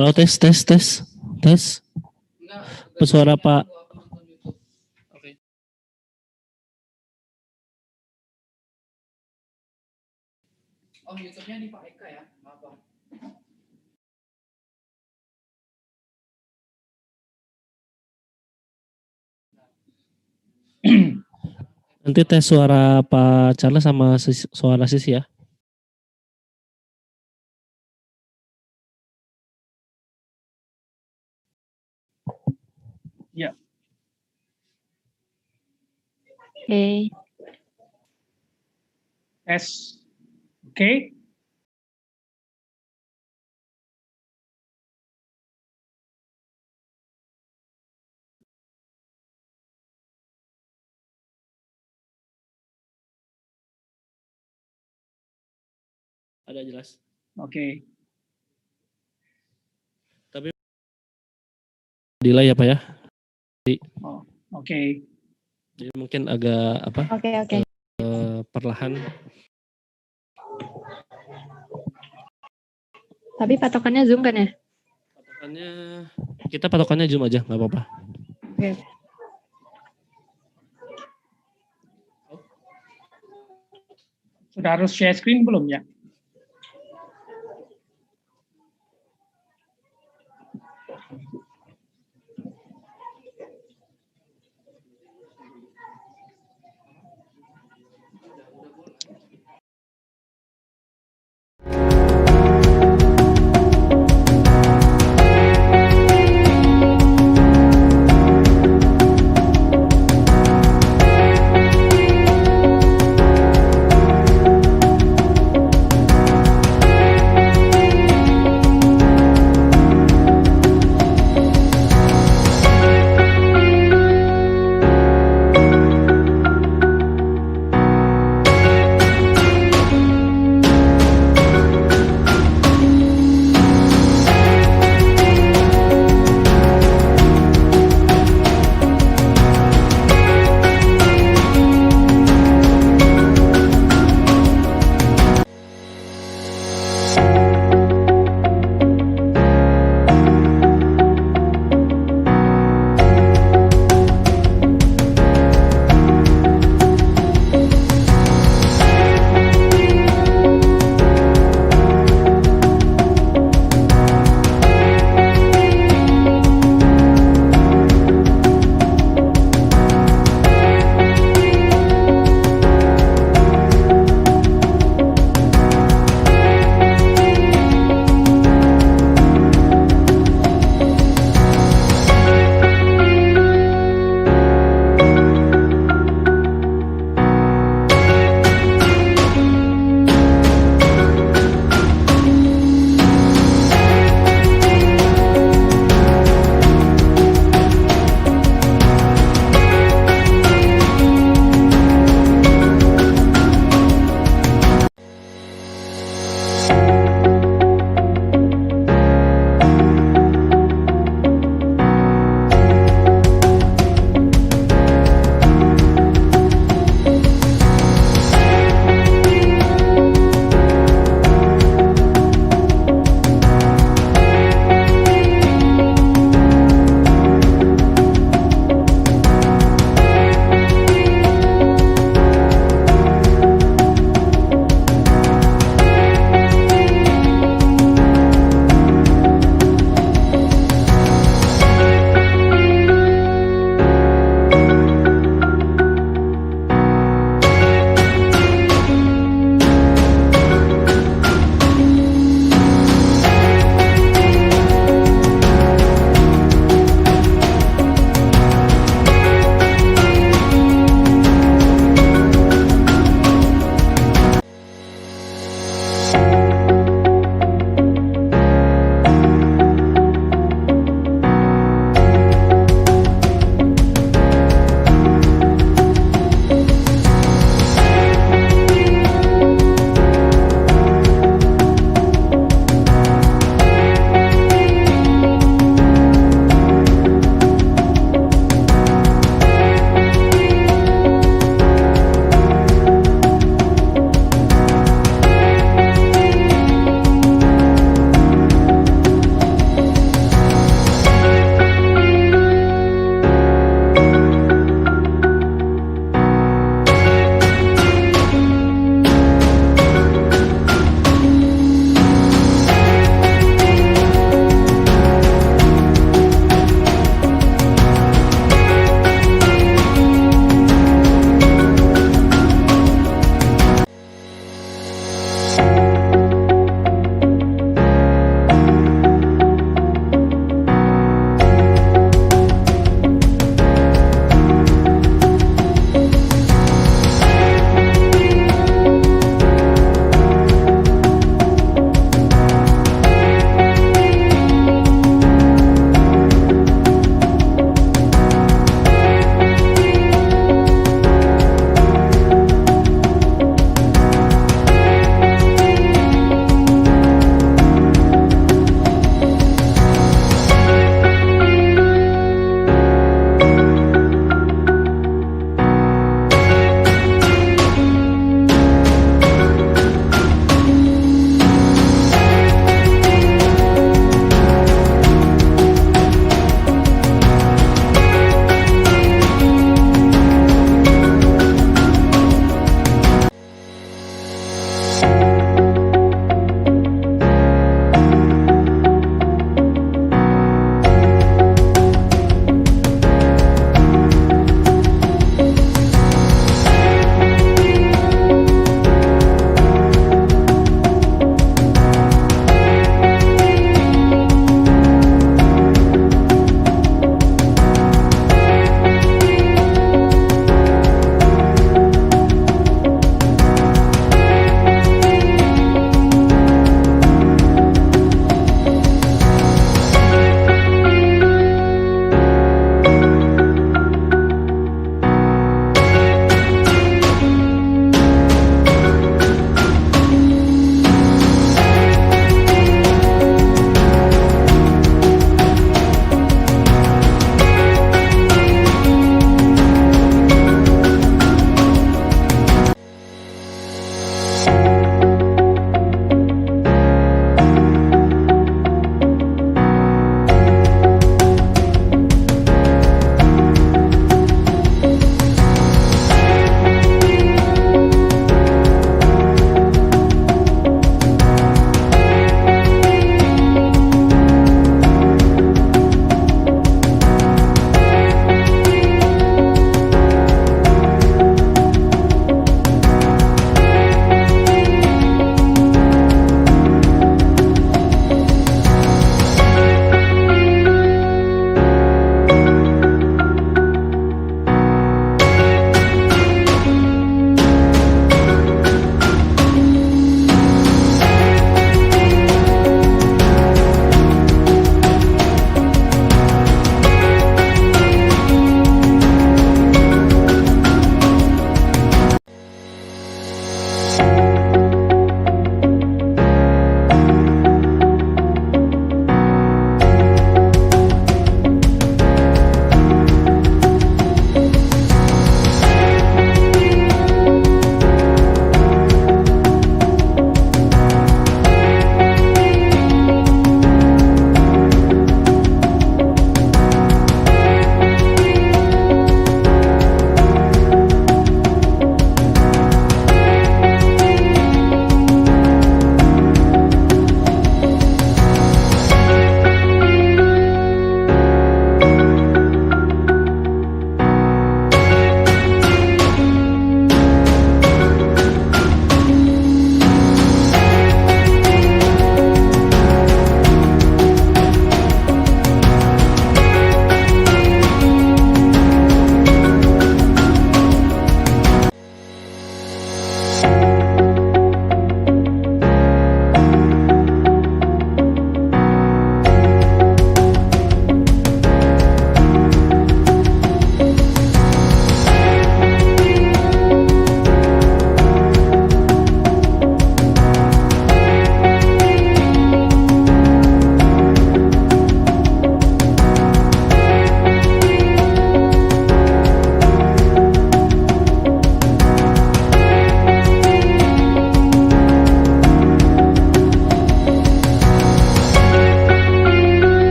Halo, tes. Suara Pak. Oke. Oh, YouTube-nya di Pak Eka ya? Apa? Nanti tes suara Pak Charles sama suara Sisi ya. Ya. Oke. Tes. Oke. Ada jelas. Oke. Tapi delay ya Pak ya. Oh, oke. Jadi mungkin agak apa? Oke. Perlahan. Tapi patokannya Zoom kan ya? Kita patokannya Zoom aja, nggak apa-apa. Oke. Sudah harus share screen belum ya?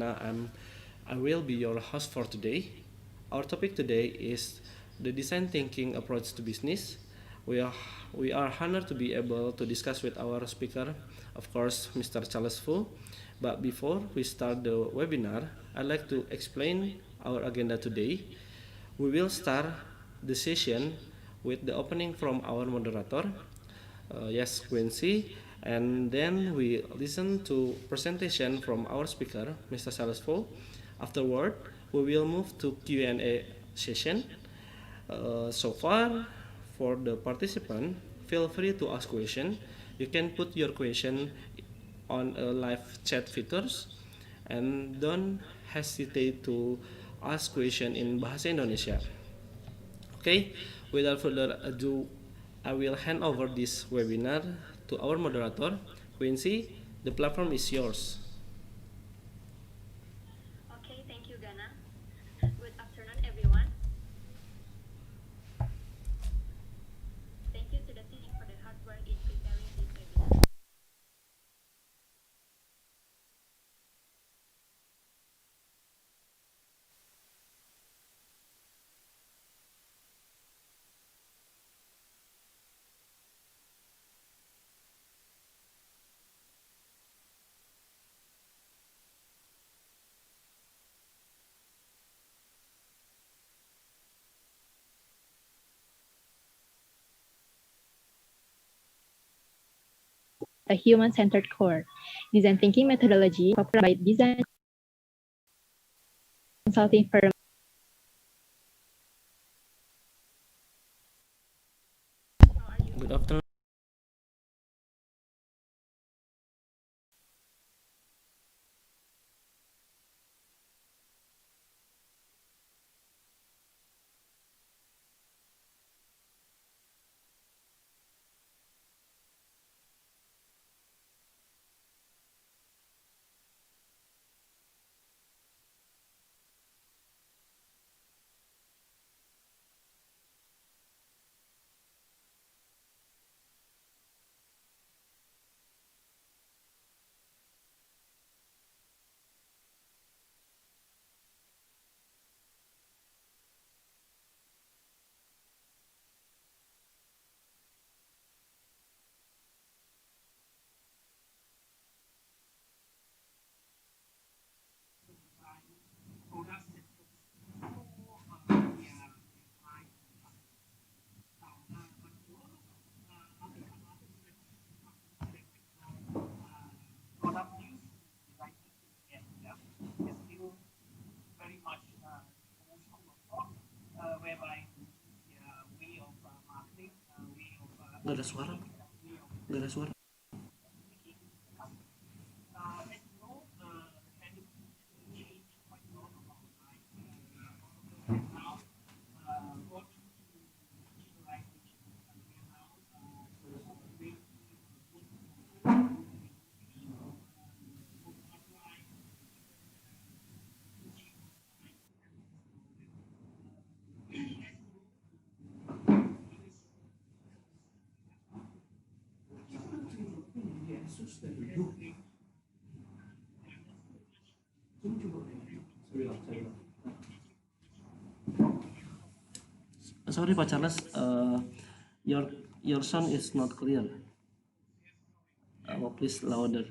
Dana. I will be your host for today. Our topic today is the design thinking approach to business. We are we are honored to be able to discuss with our speaker, of course, Mr. Charles Fu. But before we start the webinar, I'd like to explain our agenda today. We will start the session with the opening from our moderator, yes, Quincy, and then we listen to presentation from our speaker, Mr. Salesfo. Afterward, we will move to Q&A session. So far, for the participant, feel free to ask question. You can put your question on a live chat features, and don't hesitate to ask question in Bahasa Indonesia. Okay, without further ado, I will hand over this webinar to our moderator, Quincy. The platform is yours. Okay, thank you, Gana. Good afternoon, everyone. Thank you to the team for the hard work in preparing this webinar. A human-centered core. Design thinking methodology popular by design consulting firm. Good afternoon. Gak ada suara. Gak ada suara. Sorry, Pak Charles. Your your sound is not clear. Please louder.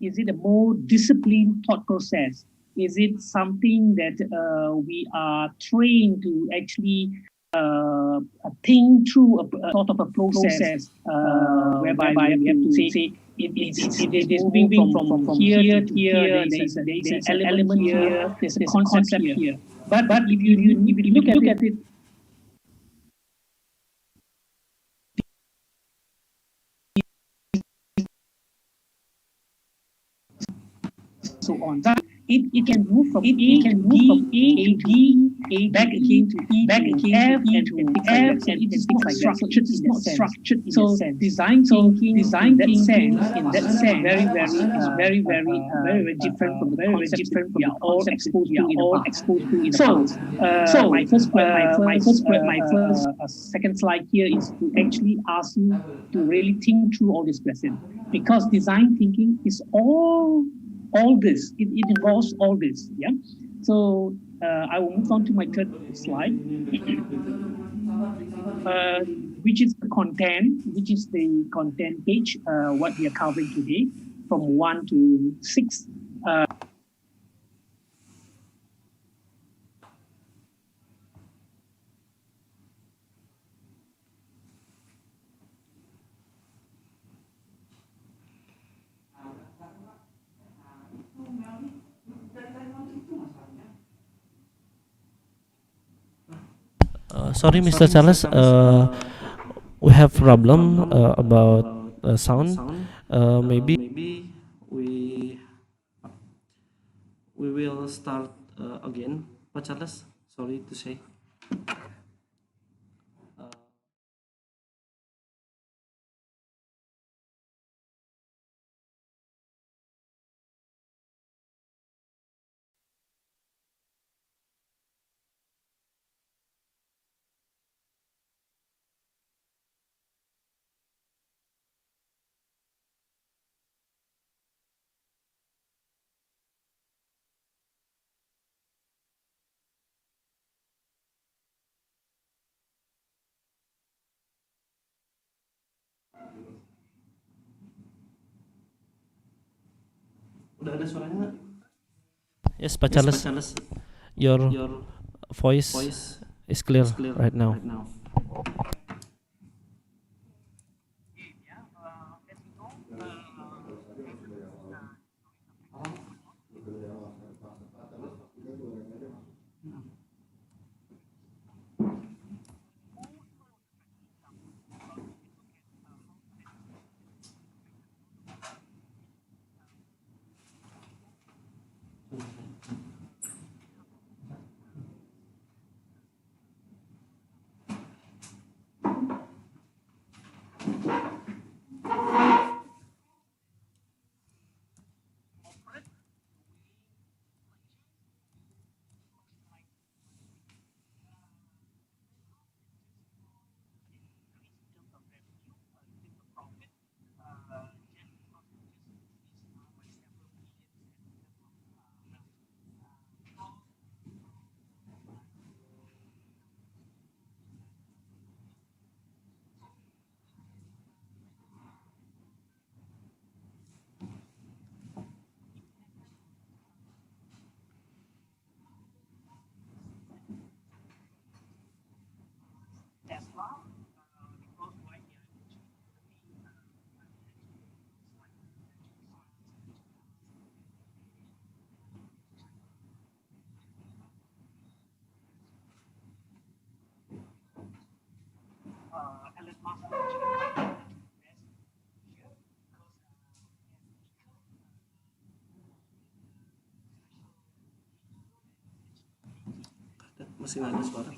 is it a more disciplined thought process? Is it something that we are trained to actually think through a sort of a process whereby we have to say it is moving from here to here. There is an element here. There's a concept here. But if you look at it so on. That it can move from A to B, back again to E, back again to F, and F, and it's not structured. It's not structured. So design thinking, in that sense, very very different from the concepts that we are all exposed to in the past. So my first second slide here is to actually ask you to really think through all this question, because design thinking is all this. It involves all this. Yeah. So I will move on to my third slide, which is the content page. What we are covering today, from 1 to 6. Sorry, Mr. Charles. We have problem about sound. Maybe we we will start again, Pak Charles. Sorry to say. Udah ada suaranya nggak? Yes, Pak Charles. Your voice is clear right now. Masih nggak ada suara.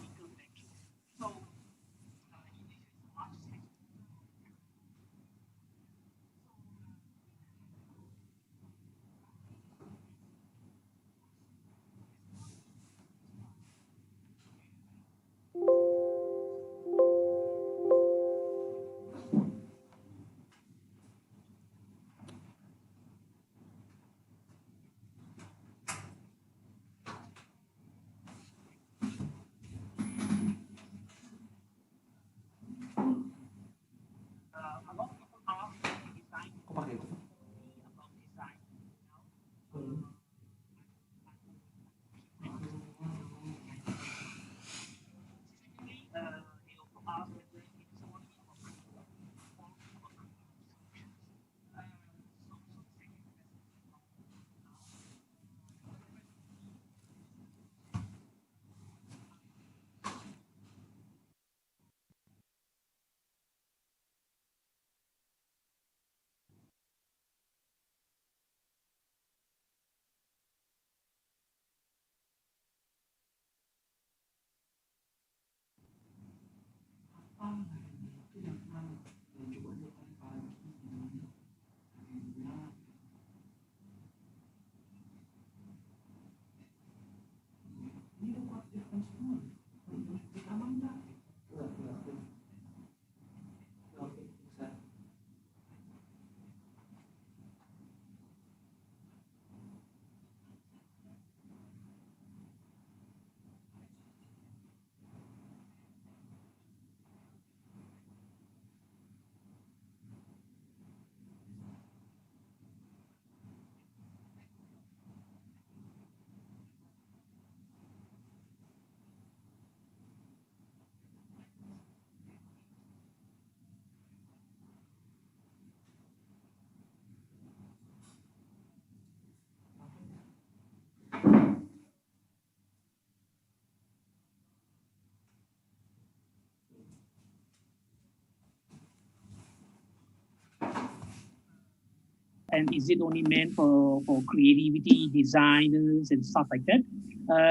and is it only meant for creativity, designers, and stuff like that?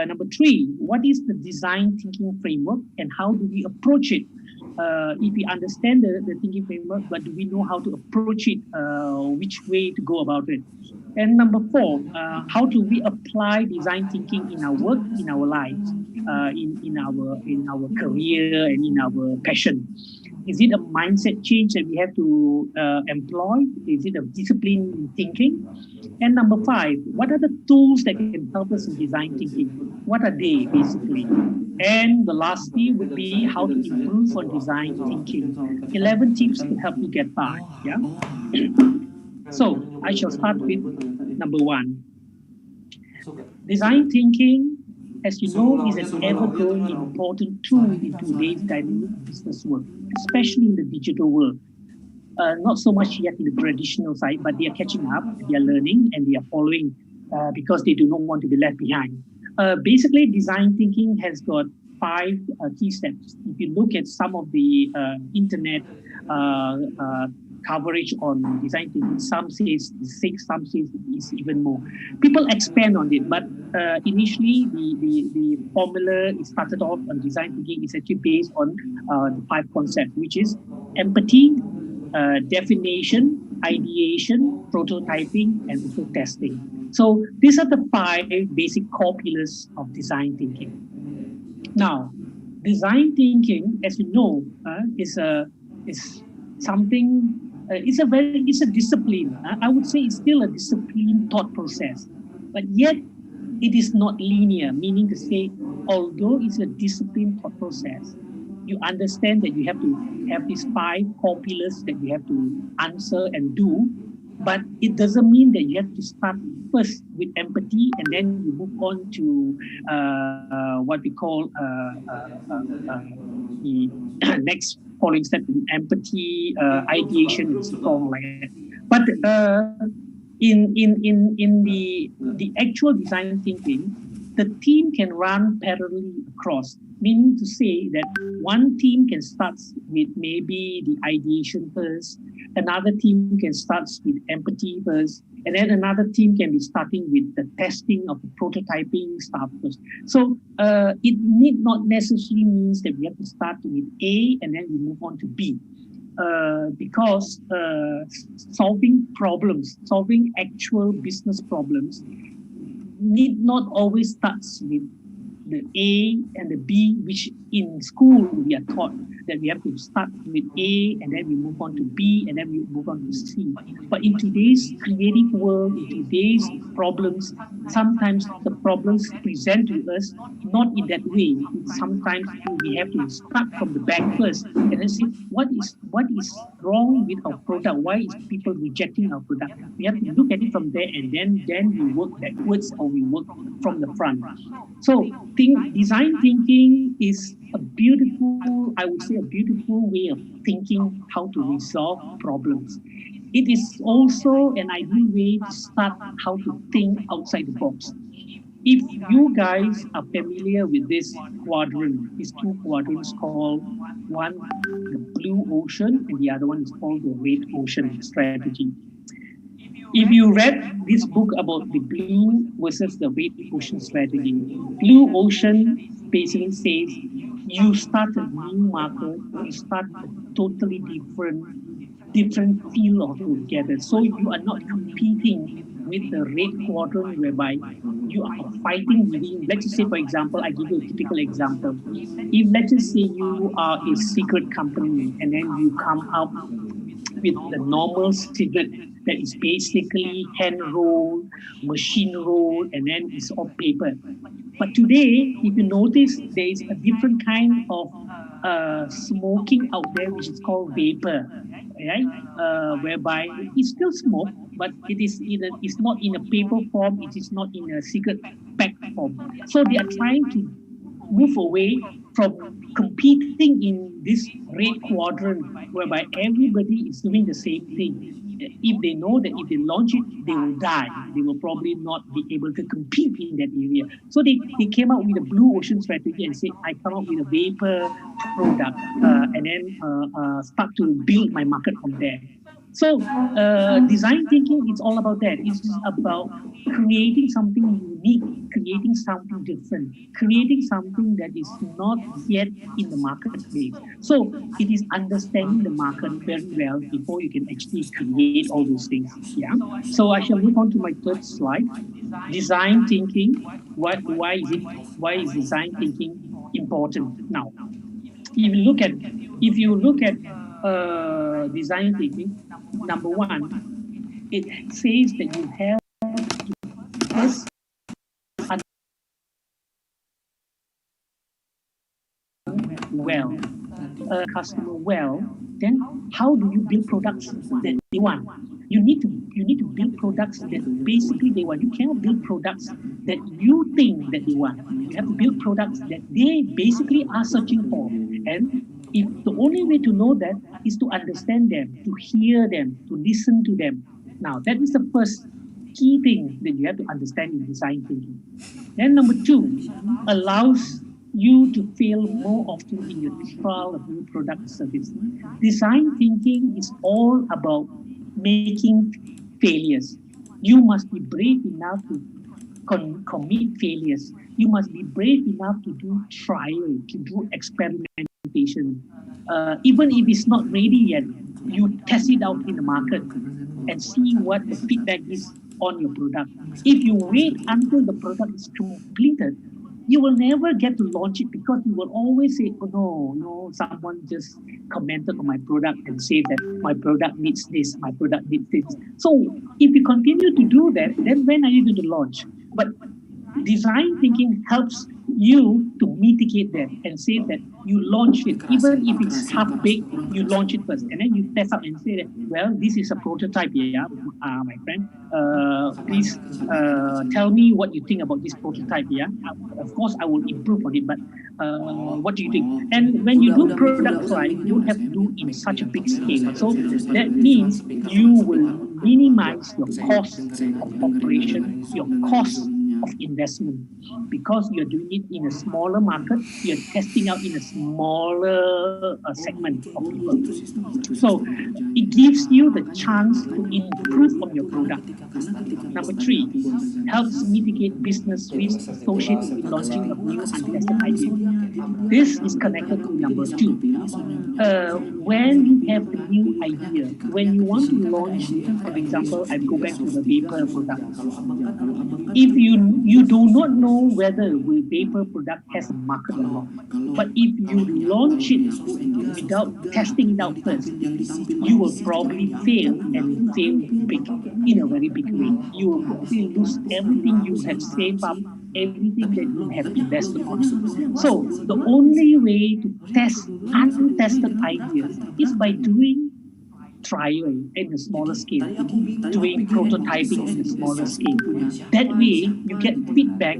Number three, what is the design thinking framework and how do we approach it? If we understand the thinking framework, but do we know how to approach it, which way to go about it? And number four, how do we apply design thinking in our work, in our lives, in our career, and in our passion? Is it a mindset change that we have to employ? Is it a discipline in thinking? And number five, what are the tools that can help us in design thinking? What are they basically? And the last thing would be how to improve on design thinking. 11 tips to help you get by. Yeah. So I shall start with number one. Design thinking, as you know, is an ever-growing important tool in today's dynamic business world, especially in the digital world. Not so much yet in the traditional side, but they are catching up, they are learning, and they are following because they do not want to be left behind. Basically, design thinking has got five key steps. If you look at some of the internet coverage on design thinking, some says six, some says it's even more. People expand on it, but initially the formula is started off on design thinking is actually based on the five concepts, which is empathy, definition, ideation, prototyping, and also testing. So these are the five basic core pillars of design thinking. Now, design thinking, as you know, is something. It's a discipline. I would say it's still a disciplined thought process, but yet it is not linear. Meaning to say, although it's a disciplined thought process, you understand that you have to have these five core pillars that you have to answer and do, but it doesn't mean that you have to start first with empathy and then you move on to what we call the next following step in empathy, ideation, and so on like that. But in the actual design thinking, the team can run parallelly across, meaning to say that one team can start with maybe the ideation first, another team can start with empathy first, and then another team can be starting with the testing of the prototyping stuff first. So it need not necessarily means that we have to start with A and then we move on to B. Because solving actual business problems need not always start with the A and the B, which in school we are taught that we have to start with A and then we move on to B and then we move on to C. But in today's creative world, in today's problems, sometimes the problems present to us not in that way. Sometimes we have to start from the back first and then say what is wrong with our product? Why is people rejecting our product? We have to look at it from there and then we work backwards or we work from the front. So design thinking is a beautiful way of thinking how to resolve problems. It is also an ideal way to start how to think outside the box. If you guys are familiar with this quadrant, these two quadrants called one the blue ocean and the other one is called the red ocean strategy. If you read this book about the blue versus the red ocean strategy, blue ocean basically says you start a new market, you start a totally different field altogether. So you are not competing with the red quadrant whereby you are fighting within. Let's just say, for example, I give you a typical example. If let's just say you are a cigarette company and then you come up with the normal cigarette that is basically hand rolled, machine rolled, and then it's all paper. But today, if you notice, there is a different kind of smoking out there, which is called vapor, right? Whereby it's still smoke, but it's not in a paper form, it is not in a cigarette pack form. So they are trying to move away from competing in this red quadrant whereby everybody is doing the same thing. If they know that if they launch it, they will die. They will probably not be able to compete in that area. So they came out with a blue ocean strategy and said, I come up with a vapor product and then start to build my market from there. So design thinking is all about that. It's about creating something unique, creating something different, creating something that is not yet in the marketplace. So it is understanding the market very well before you can actually create all those things. Yeah. So I shall move on to my third slide. Design thinking. Why is design thinking important now? If you look at design thinking, number one, it says that you have first well, customer well, then how do you build products that they want? You need to build products that basically they want. You cannot build products that you think that they want. You have to build products that they basically are searching for. And if the only way to know that is to understand them, to hear them, to listen to them. Now that is the first key thing that you have to understand in design thinking. Then number two, allows you to fail more often in your trial of new product service. Design thinking is all about making failures. You must be brave enough to commit failures. You must be brave enough to do trial, to do experimentation. Even if it's not ready yet, you test it out in the market and see what the feedback is on your product. If you wait until the product is completed, you will never get to launch it because you will always say, oh no, someone just commented on my product and say that my product needs this, my product needs this. So if you continue to do that, then when are you going to launch? But design thinking helps you to mitigate that and say that you launch it, even if it's half baked, you launch it first, and then you test out and say that, well, this is a prototype, yeah, my friend. Please tell me what you think about this prototype, yeah. Of course, I will improve on it, but what do you think? And when you do product trial, you don't have to do in such a big scale. So that means you will minimize your cost of operation, your cost of investment, because you're doing it in a smaller market, you're testing out in a smaller segment of people. So it gives you the chance to improve on your product. Number three, helps mitigate business risks associated with launching of new untested ideas. This is connected to number two. When you have a new idea, when you want to launch, for example, I go back to the vapor product. If you do not know whether the vapor product has a market or not, but if you launch it without testing it out first, you will probably fail and fail big, in a very big way. You will probably lose everything you have saved up, everything that you have invested on. So the only way to test untested ideas is by doing trial in a smaller scale, doing prototyping in a smaller scale. That way, you get feedback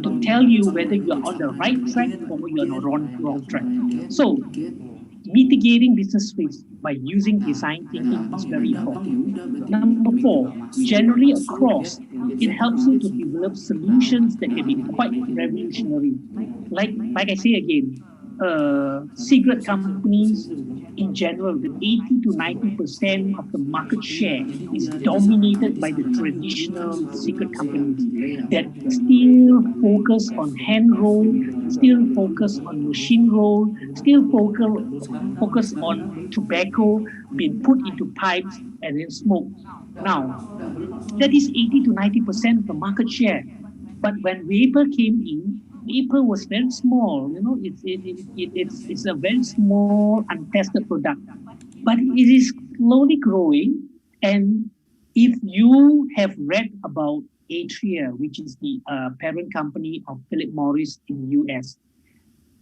to tell you whether you're on the right track or you're on the wrong track. So, mitigating business risks by using design thinking is very important. Number four, generally across, it helps you to develop solutions that can be quite revolutionary. Like I say again, cigarette companies in general, the 80 to 90% of the market share is dominated by the traditional cigarette companies that still focus on hand roll, still focus on machine roll, still focus on tobacco being put into pipes and then smoked. Now, that is 80 to 90% of the market share. But when vapor came in, vapor was very small. It's a very small, untested product. But it is slowly growing. And if you have read about Atria, which is the parent company of Philip Morris in the US,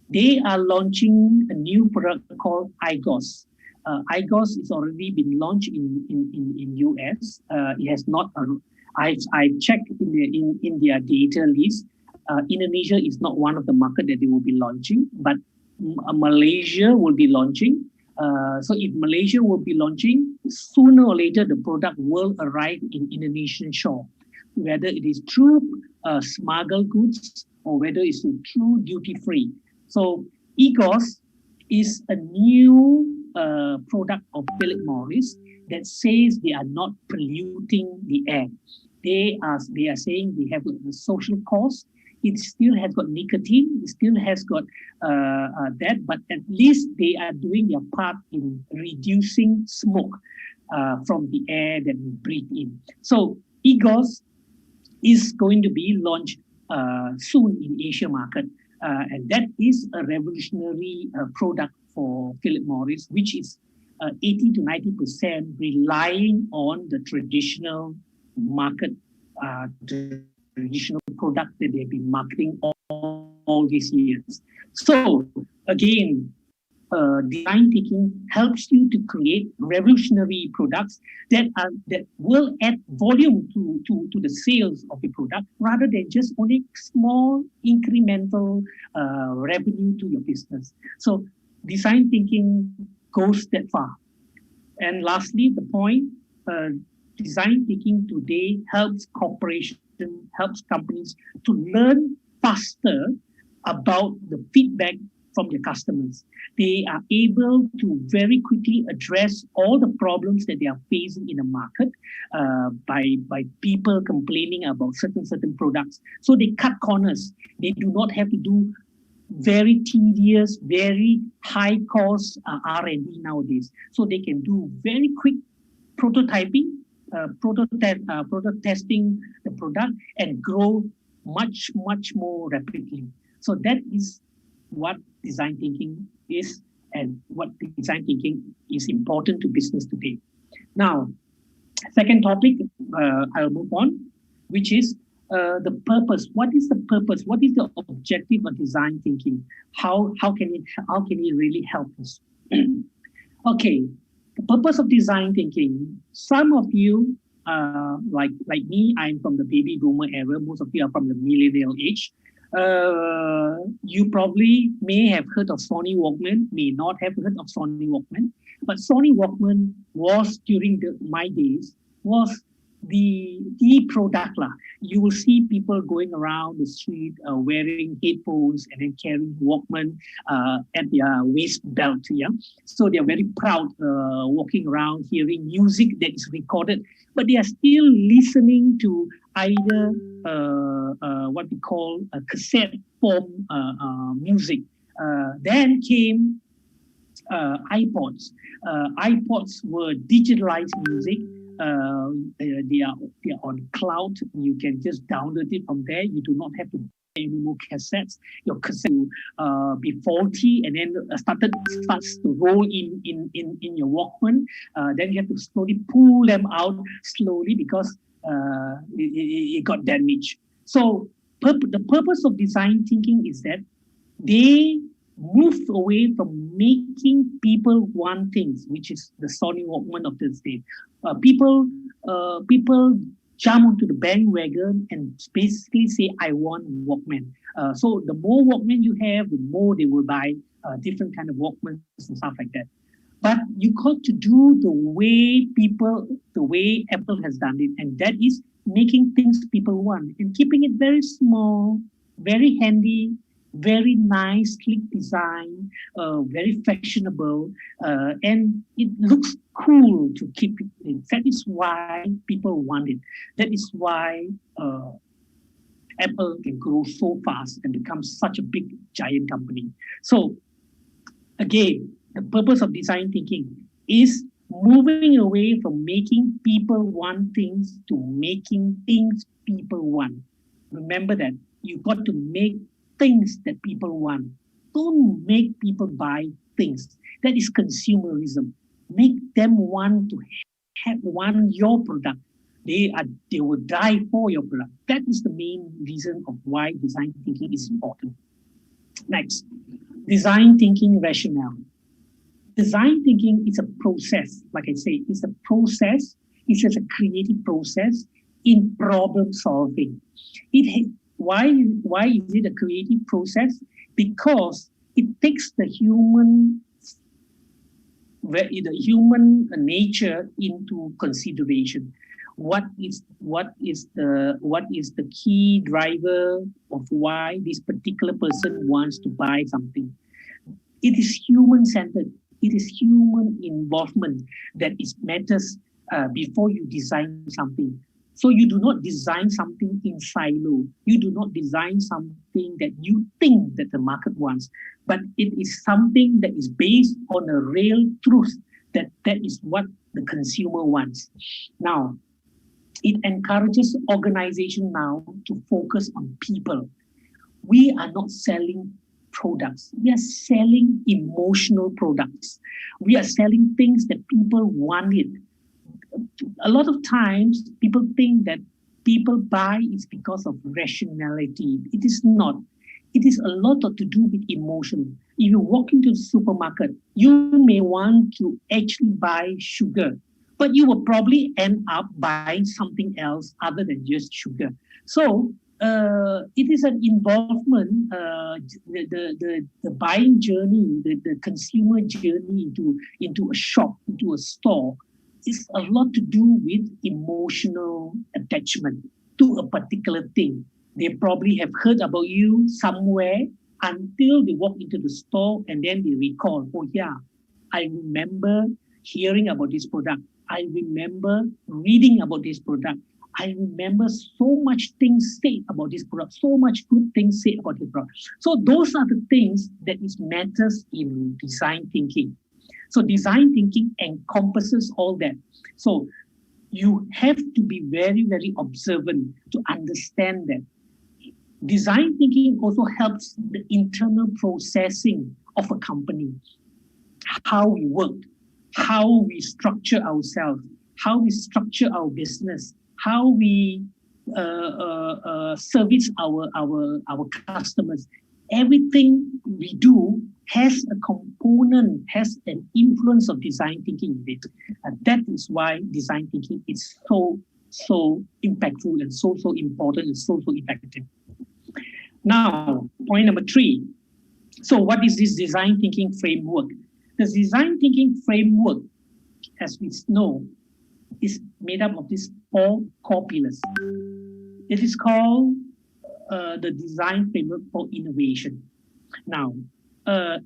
they are launching a new product called IGOS. IGOS is already been launched in US. It has not. I checked in their data list. Indonesia is not one of the market that they will be launching, but Malaysia will be launching. So if Malaysia will be launching, sooner or later the product will arrive in Indonesian shore, whether it is through smuggled goods or whether it's through duty free. So EGOS is a new a product of Philip Morris that says they are not polluting the air. They are saying they have a social cost. It still has got nicotine. It still has got that, but at least they are doing their part in reducing smoke from the air that we breathe in. So EGOS is going to be launched soon in Asia market, and that is a revolutionary product for Philip Morris, which is 80 to 90% relying on the traditional market, traditional product that they've been marketing all these years. So again, design thinking helps you to create revolutionary products that will add volume to the sales of the product rather than just only small incremental revenue to your business. So design thinking goes that far. And lastly, the point, design thinking today helps corporations, helps companies to learn faster about the feedback from their customers. They are able to very quickly address all the problems that they are facing in the market by people complaining about certain products. So they cut corners. They do not have to do very tedious, very high cost R&D nowadays. So they can do very quick prototyping, testing the product and grow much more rapidly. So that is what design thinking is and what design thinking is important to business today. Now, second topic, I'll move on, which is the purpose. What is the purpose? What is the objective of design thinking? How can it really help us? Okay, the purpose of design thinking. Some of you, like me, I'm from the baby boomer era. Most of you are from the millennial age. You probably may have heard of Sony Walkman, may not have heard of Sony Walkman, but Sony Walkman was during my days was the product lah. You will see people going around the street wearing headphones and then carrying Walkman at their waist belt. Yeah, so they are very proud walking around hearing music that is recorded, but they are still listening to either what we call a cassette form music. Then came iPods. iPods were digitalized music. They are on cloud. You can just download it from there. You do not have to buy any more cassettes. Your cassette will be faulty and then starts to roll in your Walkman. Then you have to slowly pull them out slowly because it got damaged. So the purpose of design thinking is that they moved away from making people want things, which is the Sony Walkman of this day. People jump onto the bandwagon and basically say, I want Walkman. So the more Walkman you have, the more they will buy different kind of Walkmans and stuff like that. But you got to do the way Apple has done it, and that is making things people want and keeping it very small, very handy, very nice, sleek design, very fashionable, and it looks cool to keep it in. That is why people want it. That is why Apple can grow so fast and become such a big giant company. So again, the purpose of design thinking is moving away from making people want things to making things people want. Remember that you got to make things that people want. Don't make people buy things. That is consumerism. Make them want to want your product. They will die for your product. That is the main reason of why design thinking is important. Next, design thinking rationale. Design thinking is a process. Like I say, it's a process. It's just a creative process in problem solving. Why is it a creative process? Because it takes the human nature into consideration. What is the key driver of why this particular person wants to buy something? It is human-centered. It is human involvement that is matters before you design something. So you do not design something in silo. You do not design something that you think that the market wants, but it is something that is based on a real truth that is what the consumer wants. Now, it encourages organization now to focus on people. We are not selling products. We are selling emotional products. We are selling things that people wanted. A lot of times people think that people buy is because of rationality. It is not. It is a lot to do with emotion. If you walk into the supermarket, you may want to actually buy sugar, but you will probably end up buying something else other than just sugar. So it is an involvement, the buying journey, the consumer journey into a shop, into a store, is a lot to do with emotional attachment to a particular thing. They probably have heard about you somewhere until they walk into the store and then they recall, oh yeah, I remember hearing about this product. I remember reading about this product. I remember so much things said about this product, so much good things said about this product. So those are the things that is matters in design thinking. So design thinking encompasses all that. So you have to be very, very observant to understand that. Design thinking also helps the internal processing of a company, how we work, how we structure ourselves, how we structure our business, how we service our customers. Everything we do has a component, has an influence of design thinking in it. And that is why design thinking is so impactful and so important and so effective. Now, point number 3. So what is this design thinking framework? The design thinking framework, as we know, is made up of these 4 core pillars. It is called the design framework for innovation. Now,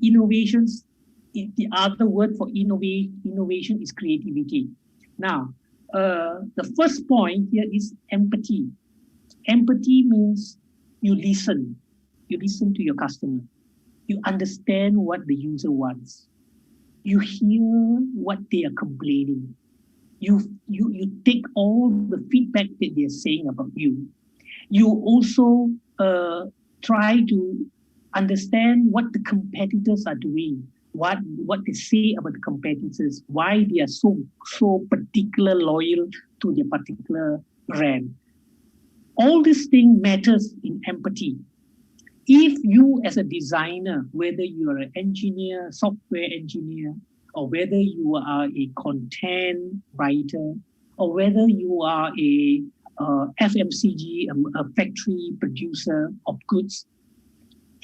innovations, the other word for innovation is creativity. Now, the first point here is empathy. Empathy means you listen. You listen to your customer. You understand what the user wants. You hear what they are complaining. You take all the feedback that they're saying about you. You also try to understand what the competitors are doing, what they say about the competitors, why they are so particular loyal to their particular brand. All these things matters in empathy. If you as a designer, whether you are an engineer, software engineer, or whether you are a content writer, or whether you are a FMCG, a factory producer of goods,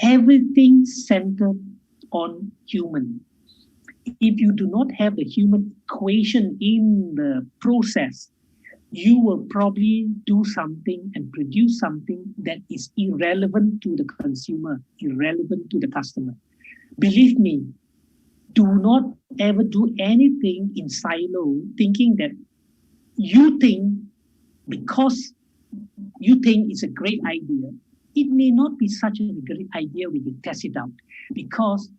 everything centered on human. If you do not have the human equation in the process, you will probably do something and produce something that is irrelevant to the consumer, irrelevant to the customer. Believe me, do not ever do anything in silo thinking that you think because you think it's a great idea. It may not be such a great idea when you test it out, because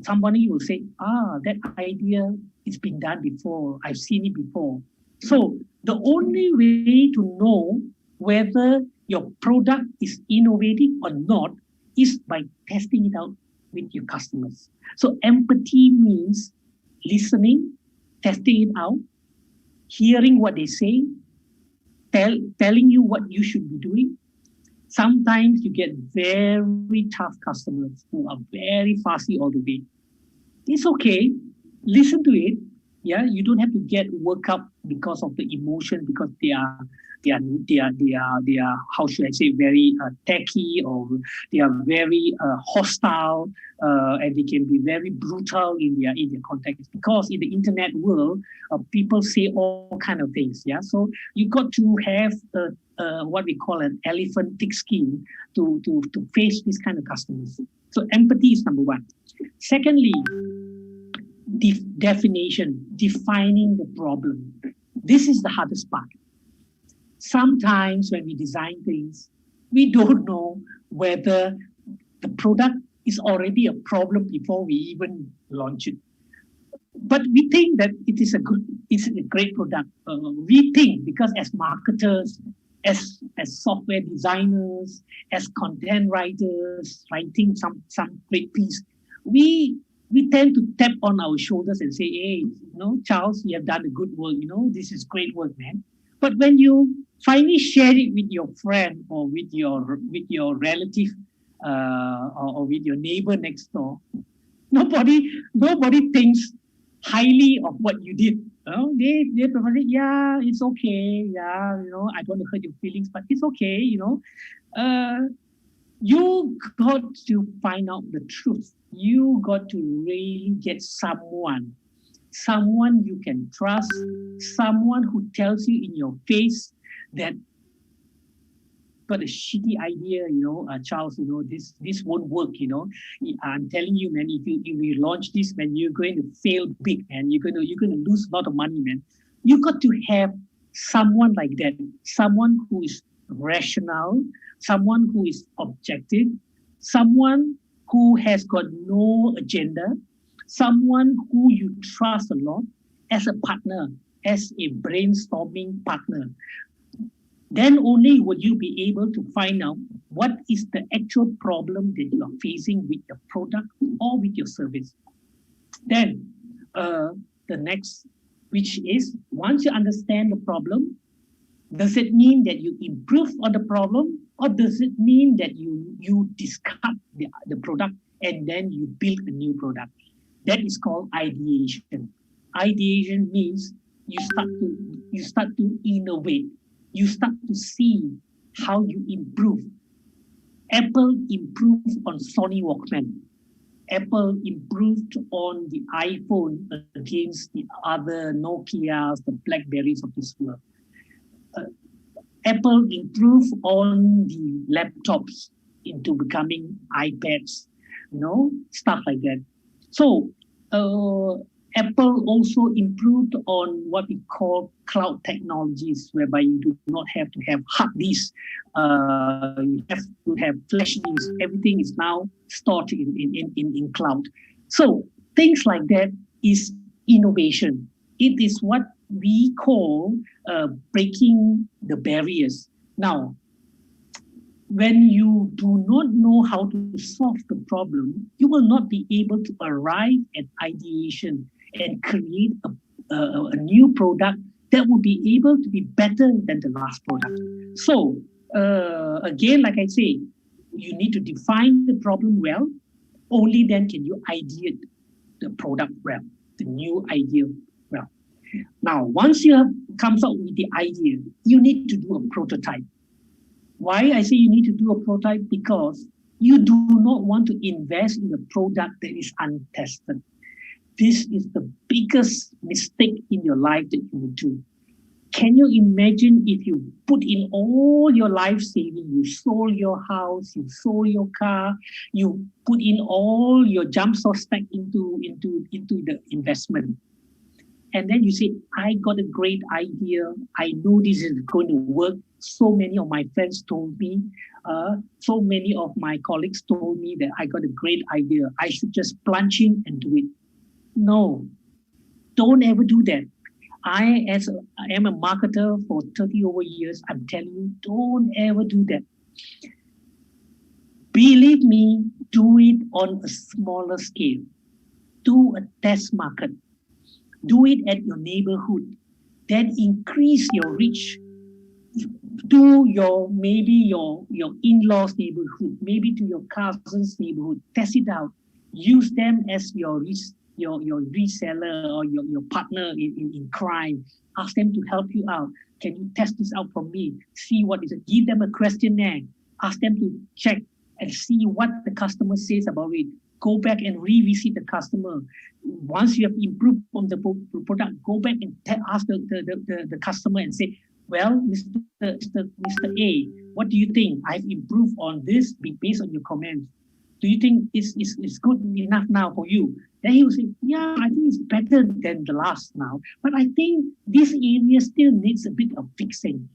somebody will say, that idea it's been done before. I've seen it before. So the only way to know whether your product is innovative or not is by testing it out with your customers. So empathy means listening, testing it out, hearing what they say, telling you what you should be doing. Sometimes you get very tough customers who are very fussy all the way. It's okay. Listen to it. Yeah, you don't have to get worked up because of the emotion, because they are how should I say, very techy, or they are very hostile, and they can be very brutal in their context. Because in the internet world, people say all kind of things. Yeah, so you got to have what we call an elephant thick skin to face these kind of customers. So empathy is number 1. Secondly, defining the problem. This is the hardest part. Sometimes when we design things, we don't know whether the product is already a problem before we even launch it. But we think that it's a great product. We think because as marketers, as software designers, as content writers, writing some great piece, we tend to tap on our shoulders and say, hey, Charles, you have done a good work. This is great work, man. But when you finally share it with your friend or with your relative or with your neighbor next door, nobody thinks highly of what you did. They probably, yeah, it's okay. Yeah, I don't want to hurt your feelings, but it's okay. You got to find out the truth. You got to really get someone you can trust, someone who tells you in your face that got a shitty idea, Charles, this won't work, I'm telling you, man, if you launch this, man, you're going to fail big, and you're going to lose a lot of money, man. You got to have someone like that, someone who is rational, someone who is objective, someone who has got no agenda, someone who you trust a lot as a partner, as a brainstorming partner. Then only will you be able to find out what is the actual problem that you are facing with your product or with your service. Then the next, which is once you understand the problem, does it mean that you improve on the problem, or does it mean that you discard the product and then you build a new product? That is called ideation. Ideation means you start to innovate. You start to see how you improve. Apple improved on Sony Walkman. Apple improved on the iPhone against the other Nokias, the Blackberries of this world. Apple improved on the laptops into becoming iPads, stuff like that. So Apple also improved on what we call cloud technologies, whereby you do not have to have hard disks, you have to have flash disks. Everything is now stored in cloud. So things like that is innovation. It is what we call breaking the barriers. Now, when you do not know how to solve the problem, you will not be able to arrive at ideation and create a new product that will be able to be better than the last product. So again, like I say, you need to define the problem well. Only then can you ideate the product well, the new idea well. Now, once you have comes out with the idea, you need to do a prototype. Why I say you need to do a prototype? Because you do not want to invest in a product that is untested. This is the biggest mistake in your life that you will do. Can you imagine if you put in all your life saving, you sold your house, you sold your car, you put in all your jump or stack into the investment. And then you say, I got a great idea. I know this is going to work. So many of my friends told me, so many of my colleagues told me that I got a great idea. I should just plunge in and do it. No, don't ever do that. I am a marketer for 30 over years. I'm telling you, don't ever do that. Believe me, do it on a smaller scale. Do a test market. Do it at your neighborhood. Then increase your reach to maybe your in-laws neighborhood, maybe to your cousin's neighborhood. Test it out. Use them as your reseller or your partner in crime. Ask them to help you out. Can you test this out for me? See what is it. Give them a questionnaire. Ask them to check and see what the customer says about it. Go back and revisit the customer. Once you have improved on the product, go back and ask the customer and say, well, Mr. A, what do you think? I've improved on this based on your comments. Do you think it's good enough now for you? Then he will say, yeah, I think it's better than the last now. But I think this area still needs a bit of fixing.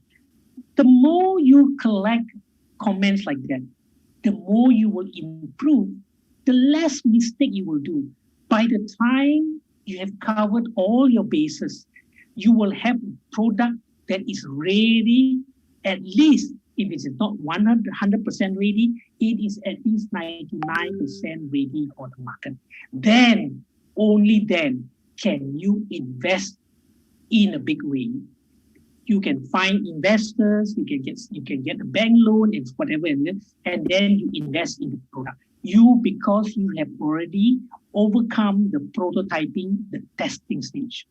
The more you collect comments like that, the more you will improve, the less mistake you will do. By the time you have covered all your bases, you will have a product that is ready, at least if it is not 100% ready, it is at least 99% ready for the market. Then, only then, can you invest in a big way. You can find investors, you can get a bank loan and whatever, and then you invest in the product. Because you have already overcome the prototyping, the testing stage.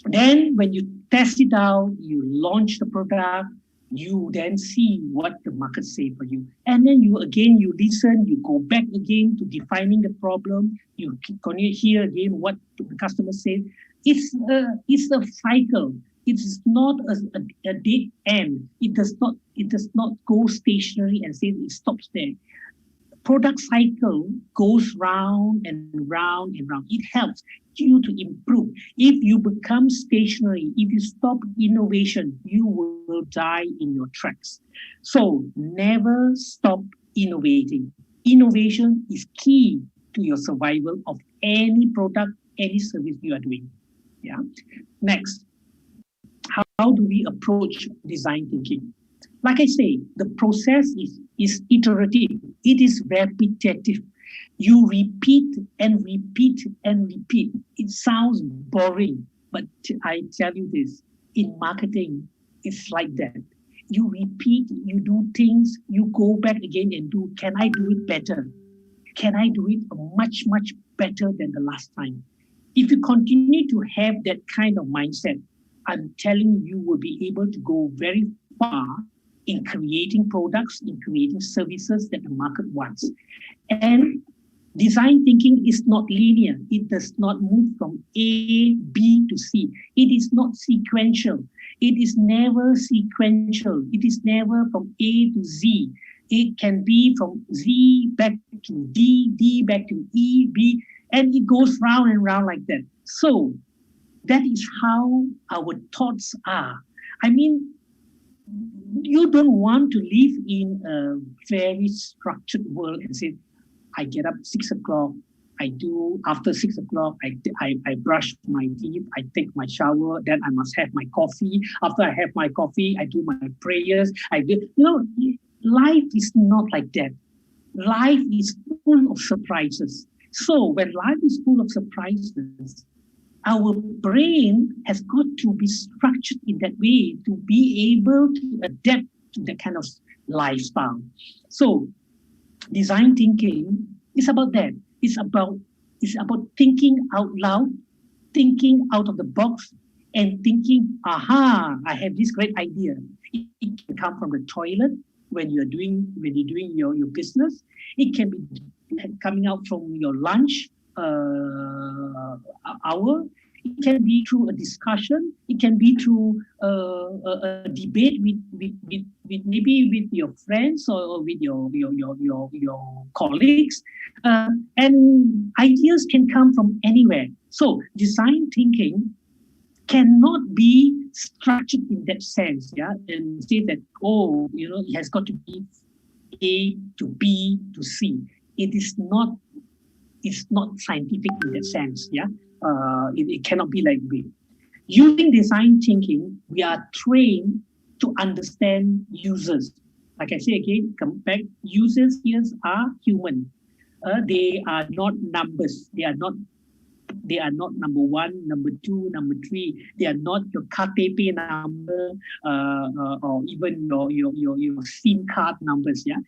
Then when you test it out, you launch the product, you then see what the market say for you. And then you listen, you go back again to defining the problem, you hear again what the customer says. It's a cycle. It is not a dead end. It does not go stationary and say it stops there. Product cycle goes round and round and round. It helps you to improve. If you become stationary, if you stop innovation, you will die in your tracks. So never stop innovating. Innovation is key to your survival of any product, any service you are doing. Yeah. Next, how do we approach design thinking? Like I say, the process is iterative. It is repetitive. You repeat and repeat and repeat. It sounds boring, but I tell you this, in marketing, it's like that. You repeat, you do things, you go back again and do, can I do it better? Can I do it much, much better than the last time? If you continue to have that kind of mindset, I'm telling you, will be able to go very far in creating products, in creating services that the market wants. And design thinking is not linear. It does not move from A, B to C. It is not sequential. It is never sequential. It is never from A to Z. It can be from Z back to D, D back to E, B, and it goes round and round like that. So that is how our thoughts are. I mean, you don't want to live in a very structured world and say, I get up 6 o'clock, after 6 o'clock, I brush my teeth, I take my shower, then I must have my coffee. After I have my coffee, I do my prayers. Life is not like that. Life is full of surprises. So when life is full of surprises, our brain has got to be structured in that way to be able to adapt to that kind of lifestyle. So design thinking is about that. It's about thinking out loud, thinking out of the box, and thinking, aha, I have this great idea. It can come from the toilet when you're doing your business. It can be coming out from your lunch hour. It can be through a discussion. It can be through a debate with maybe with your friends or with your colleagues. And ideas can come from anywhere. So design thinking cannot be structured in that sense, yeah, and say that, it has got to be A to B to C. It's not scientific in that sense, yeah. It cannot be like that. Using design thinking, we are trained to understand users. Like I say again, come back, users here are human. They are not numbers. They are not number one, number two, number three. They are not your KTP number or even your SIM card numbers. Yeah,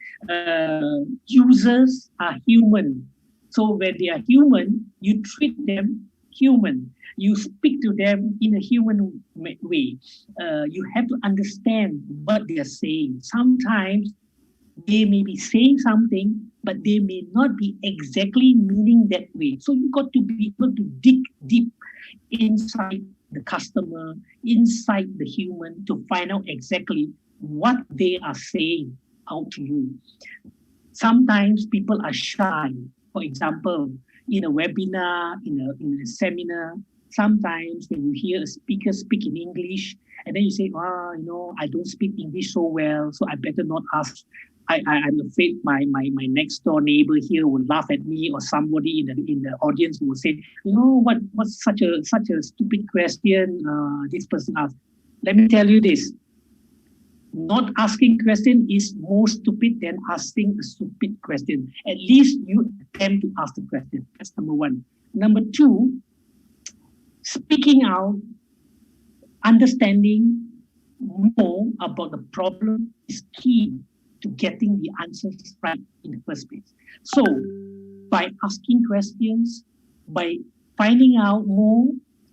users are human. So when they are human, you treat them human. You speak to them in a human way. You have to understand what they are saying. Sometimes they may be saying something, but they may not be exactly meaning that way. So you got to be able to dig deep inside the customer, inside the human, to find out exactly what they are saying out to you. Sometimes people are shy. For example, in a webinar, in a seminar, sometimes when you hear a speaker speak in English, and then you say, I don't speak English so well, so I better not ask. I'm afraid my next door neighbor here will laugh at me, or somebody in the audience will say, what's such a stupid question this person asked. Let me tell you this. Not asking question is more stupid than asking a stupid question. At least you attempt to ask the question. That's number one. Number two, speaking out, understanding more about the problem is key to getting the answers right in the first place. So by asking questions, by finding out more,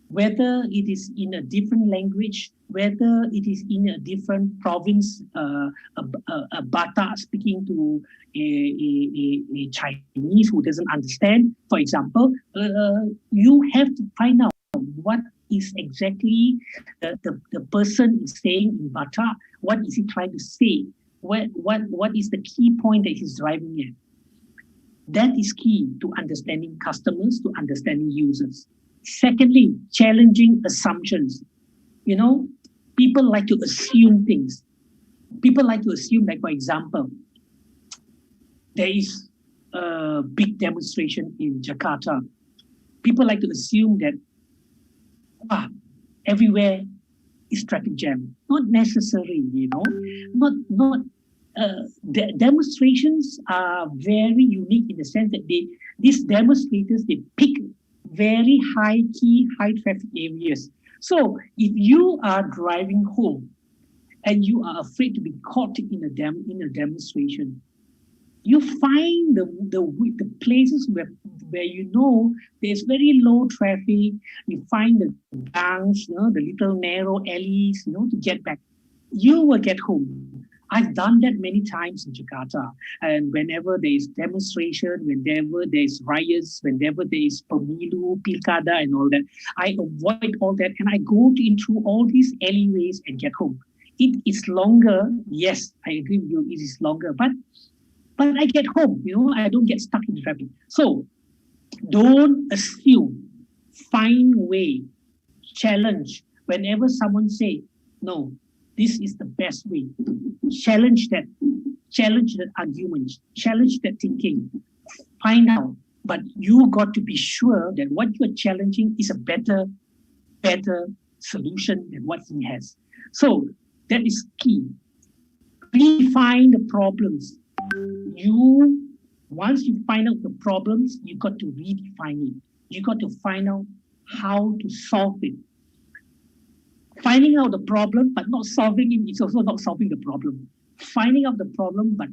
whether it is in a different language, whether it is in a different province, a Batak speaking to a Chinese who doesn't understand, for example, you have to find out what is exactly the person is saying in Batak. What is he trying to say? What is the key point that he's driving at? That is key to understanding customers, to understanding users. Secondly, challenging assumptions. People like to assume things. People like to assume, like, for example, there is a big demonstration in Jakarta. People like to assume that everywhere is traffic jam. Not necessarily, the demonstrations are very unique in the sense that these demonstrators, they pick very high key, high traffic areas. So if you are driving home and you are afraid to be caught in a demonstration, you find the places where there's very low traffic. You find the gangs, the little narrow alleys, to get back. You will get home. I've done that many times in Jakarta. And whenever there is demonstration, whenever there is riots, whenever there is pemilu, pilkada and all that, I avoid all that and I go into all these alleyways and get home. It is longer. Yes, I agree with you. It is longer, but I get home. I don't get stuck in traffic. So don't assume. Find way. Challenge. Whenever someone say no, this is the best way. Challenge that argument, challenge that thinking, find out. But you got to be sure that what you're challenging is a better solution than what he has. So that is key. Redefine the problems. Once you find out the problems, you got to redefine it. You got to find out how to solve it. Finding out the problem but not solving it is also not solving the problem. Finding out the problem but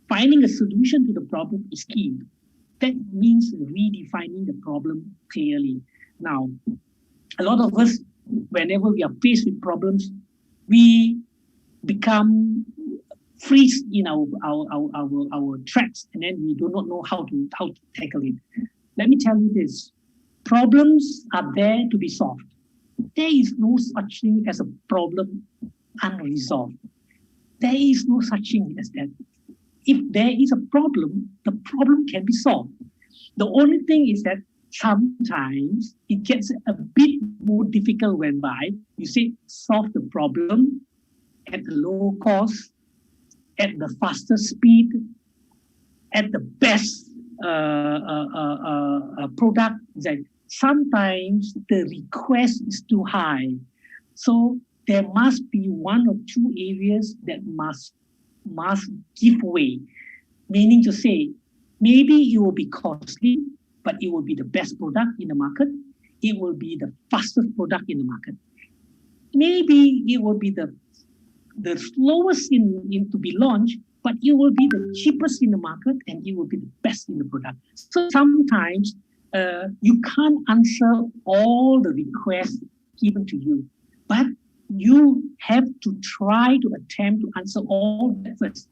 finding a solution to the problem is key. That means redefining the problem clearly. Now, a lot of us, whenever we are faced with problems, we become freeze in our tracks, and then we do not know how to tackle it. Let me tell you this: problems are there to be solved. There is no such thing as a problem unresolved. There is no such thing as that. If there is a problem, the problem can be solved. The only thing is that sometimes it gets a bit more difficult whereby you say solve the problem at a low cost, at the fastest speed, at the best product. That sometimes the request is too high. So there must be one or two areas that must give way. Meaning to say, maybe it will be costly, but it will be the best product in the market. It will be the fastest product in the market. Maybe it will be the slowest in to be launched, but it will be the cheapest in the market and it will be the best in the product. So sometimes you can't answer all the requests given to you, but you have to try to attempt to answer all that first.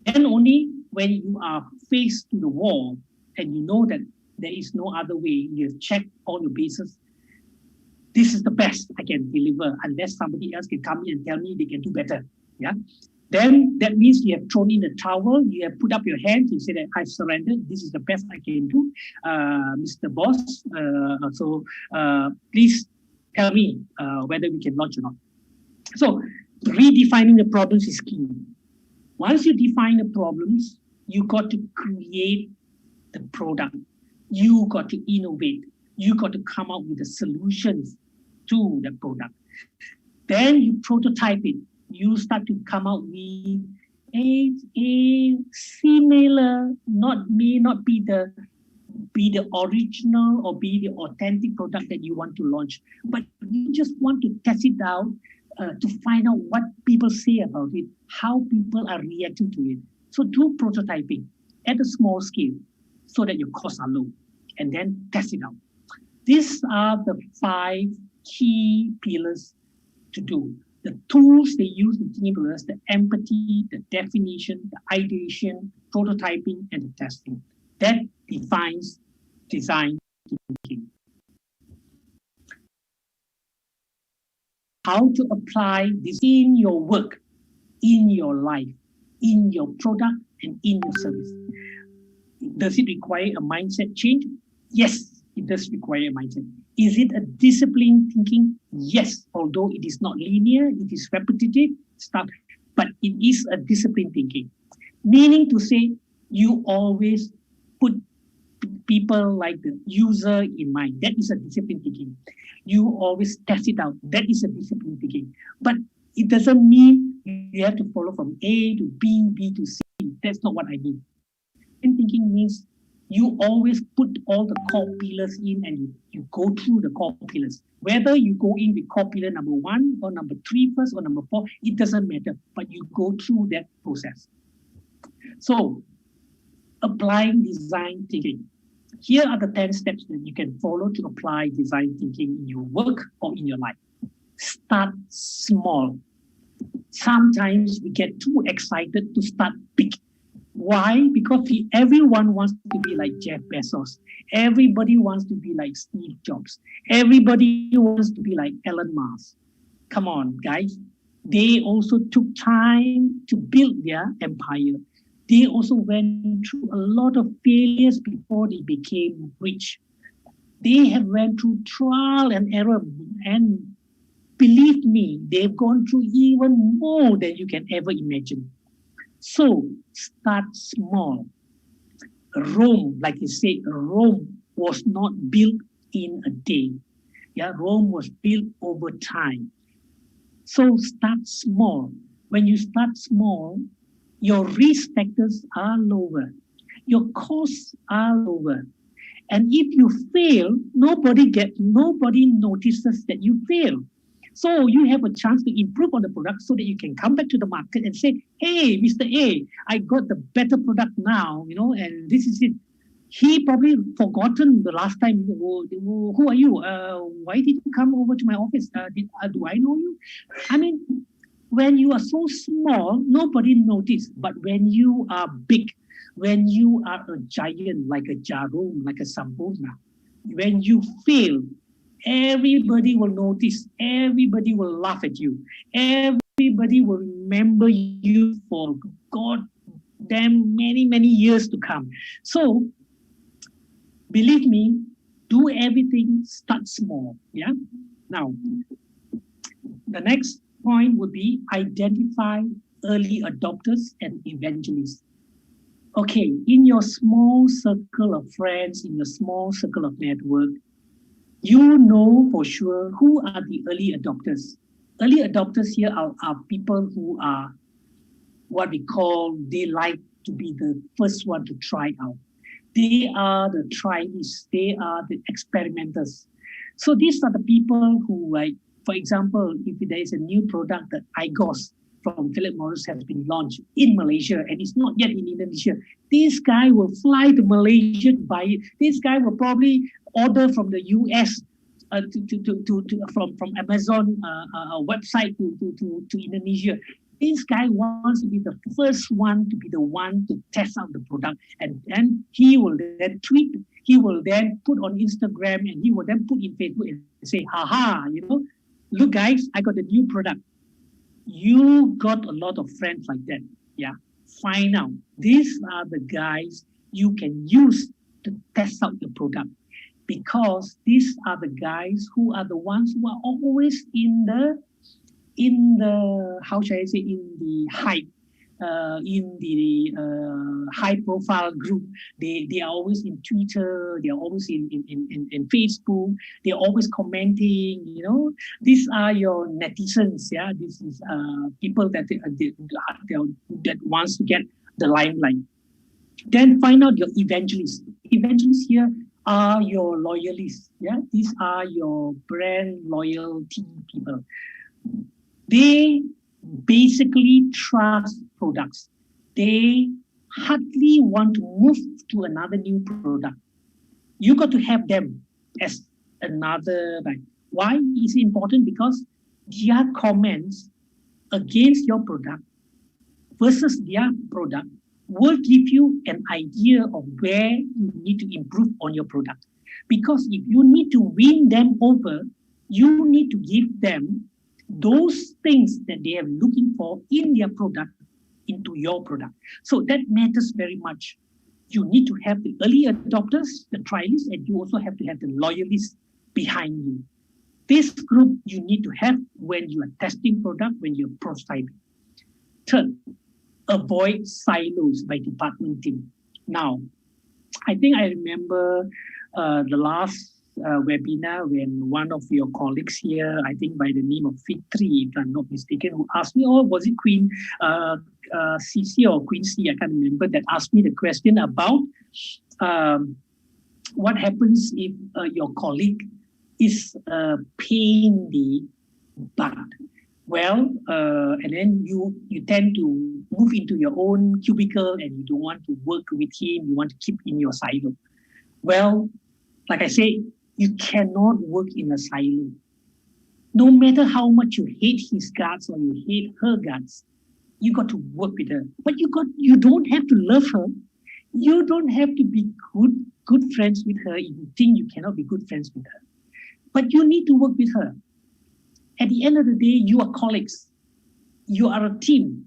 Then only when you are faced to the wall and you know that there is no other way, you have checked all your bases, this is the best I can deliver unless somebody else can come in and tell me they can do better. Yeah. then that means you have thrown in the towel, you have put up your hands, you say that I surrendered, this is the best I can do, Mr. Boss. Please tell me whether we can launch or not. So redefining the problems is key. Once you define the problems, you got to create the product. You got to innovate. You got to come up with the solutions to the product. Then you prototype it. You start to come out with a similar, may not be the original or be the authentic product that you want to launch, but you just want to test it out to find out what people say about it, how people are reacting to it. So do prototyping at a small scale so that your costs are low, and then test it out. These are the 5 key pillars to do. The tools they use in thinking pillars: the empathy, the definition, the ideation, prototyping, and the testing. That defines design thinking. How to apply this in your work, in your life, in your product, and in your service. Does it require a mindset change? Yes, it does require a mindset. Is it a disciplined thinking? Yes, although it is not linear, it is repetitive stuff, but it is a disciplined thinking. Meaning to say, you always put people like the user in mind. That is a disciplined thinking. You always test it out. That is a disciplined thinking. But it doesn't mean you have to follow from A to B, B to C. That's not what I mean. And thinking means you always put all the core pillars in and you go through the core pillars. Whether you go in with core pillar number 1 or number 3 first or number 4, it doesn't matter, but you go through that process. So, applying design thinking. Here are the 10 steps that you can follow to apply design thinking in your work or in your life. Start small. Sometimes we get too excited to start big. Why? Because everyone wants to be like Jeff Bezos. Everybody wants to be like Steve Jobs. Everybody wants to be like Elon Musk. Come on, guys. They also took time to build their empire. They also went through a lot of failures before they became rich. They have went through trial and error, and believe me, they've gone through even more than you can ever imagine. So start small. Rome, like you said, Rome was not built in a day. Yeah, Rome was built over time. So start small. When you start small, your risk factors are lower. Your costs are lower. And if you fail, nobody notices that you fail. So you have a chance to improve on the product so that you can come back to the market and say, hey, Mr. A, I got the better product now, and this is it. He probably forgotten the last time, who are you? Why did you come over to my office? Do I know you? I mean, when you are so small, nobody notices. But when you are big, when you are a giant like a Jarom, like a Sambona, when you fail, everybody will notice. Everybody will laugh at you. Everybody will remember you for God damn many, many years to come. So, believe me, do everything, start small. Yeah. Now, the next point would be identify early adopters and evangelists. Okay, in your small circle of friends, in your small circle of network, you know for sure who are the early adopters. Early adopters here are people who are what we call, they like to be the first one to try out. They are the trainees, they are the experimenters. So these are the people who, like, for example, if there is a new product that IGOS from Philip Morris has been launched in Malaysia and it's not yet in Indonesia, this guy will fly to Malaysia to buy it. This guy will probably order from the US from Amazon website to Indonesia. This guy wants to be the first one to be the one to test out the product, and then he will then tweet, he will then put on Instagram, and he will then put in Facebook and say, haha, look guys, I got a new product. You got a lot of friends like that. Yeah. Find out. These are the guys you can use to test out your product, because these are the guys who are the ones who are always in the how should I say, in the hype, in the high profile group. They are always in Twitter, they are always in Facebook, they're always commenting, these are your netizens. Yeah, this is people that wants to get the limelight. Then find out your evangelists. Evangelists here are your loyalists. Yeah, these are your brand loyalty people. They basically trust products. They hardly want to move to another new product. You got to have them as another. Like, why is it important? Because their comments against your product versus their product will give you an idea of where you need to improve on your product. Because if you need to win them over, you need to give them those things that they are looking for in their product into your product. So that matters very much. You need to have the early adopters, the trialists, and you also have to have the loyalists behind you. This group you need to have when you are testing product, when you're prototyping. Third, avoid silos by department team. Now, I think I remember the last webinar when one of your colleagues here, I think by the name of Fitri, if I'm not mistaken, who asked me, or was it Queen CC or Queen C, I can't remember, that asked me the question about what happens if your colleague is paying the butt. Well, and then you tend to move into your own cubicle and you don't want to work with him, you want to keep in your silo. Well, like I say, you cannot work in a silo. No matter how much you hate his guts or you hate her guts, you got to work with her. But you don't have to love her. You don't have to be good friends with her if you think you cannot be good friends with her. But you need to work with her. At the end of the day, you are colleagues. You are a team.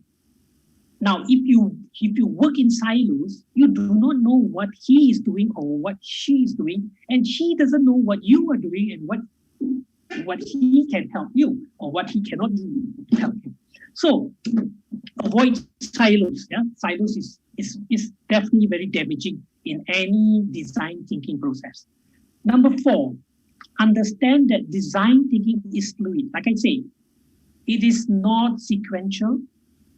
Now, if you work in silos, you do not know what he is doing or what she is doing, and she doesn't know what you are doing and what he can help you or what he cannot do to help you. So avoid silos. Yeah, silos is definitely very damaging in any design thinking process. Number 4, understand that design thinking is fluid. Like I say, it is not sequential.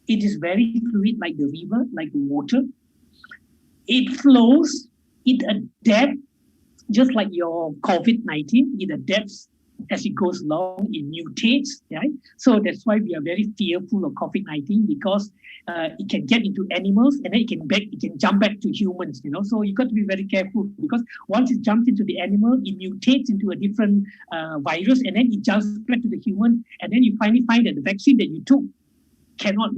It is very fluid, like the river, like the water. It flows, it adapts, just like your COVID-19, it adapts as it goes along, it mutates, right? So that's why we are very fearful of COVID-19, because it can get into animals and then it can jump back to humans, So you got to be very careful, because once it jumps into the animal, it mutates into a different virus, and then it jumps back to the human, and then you finally find that the vaccine that you took cannot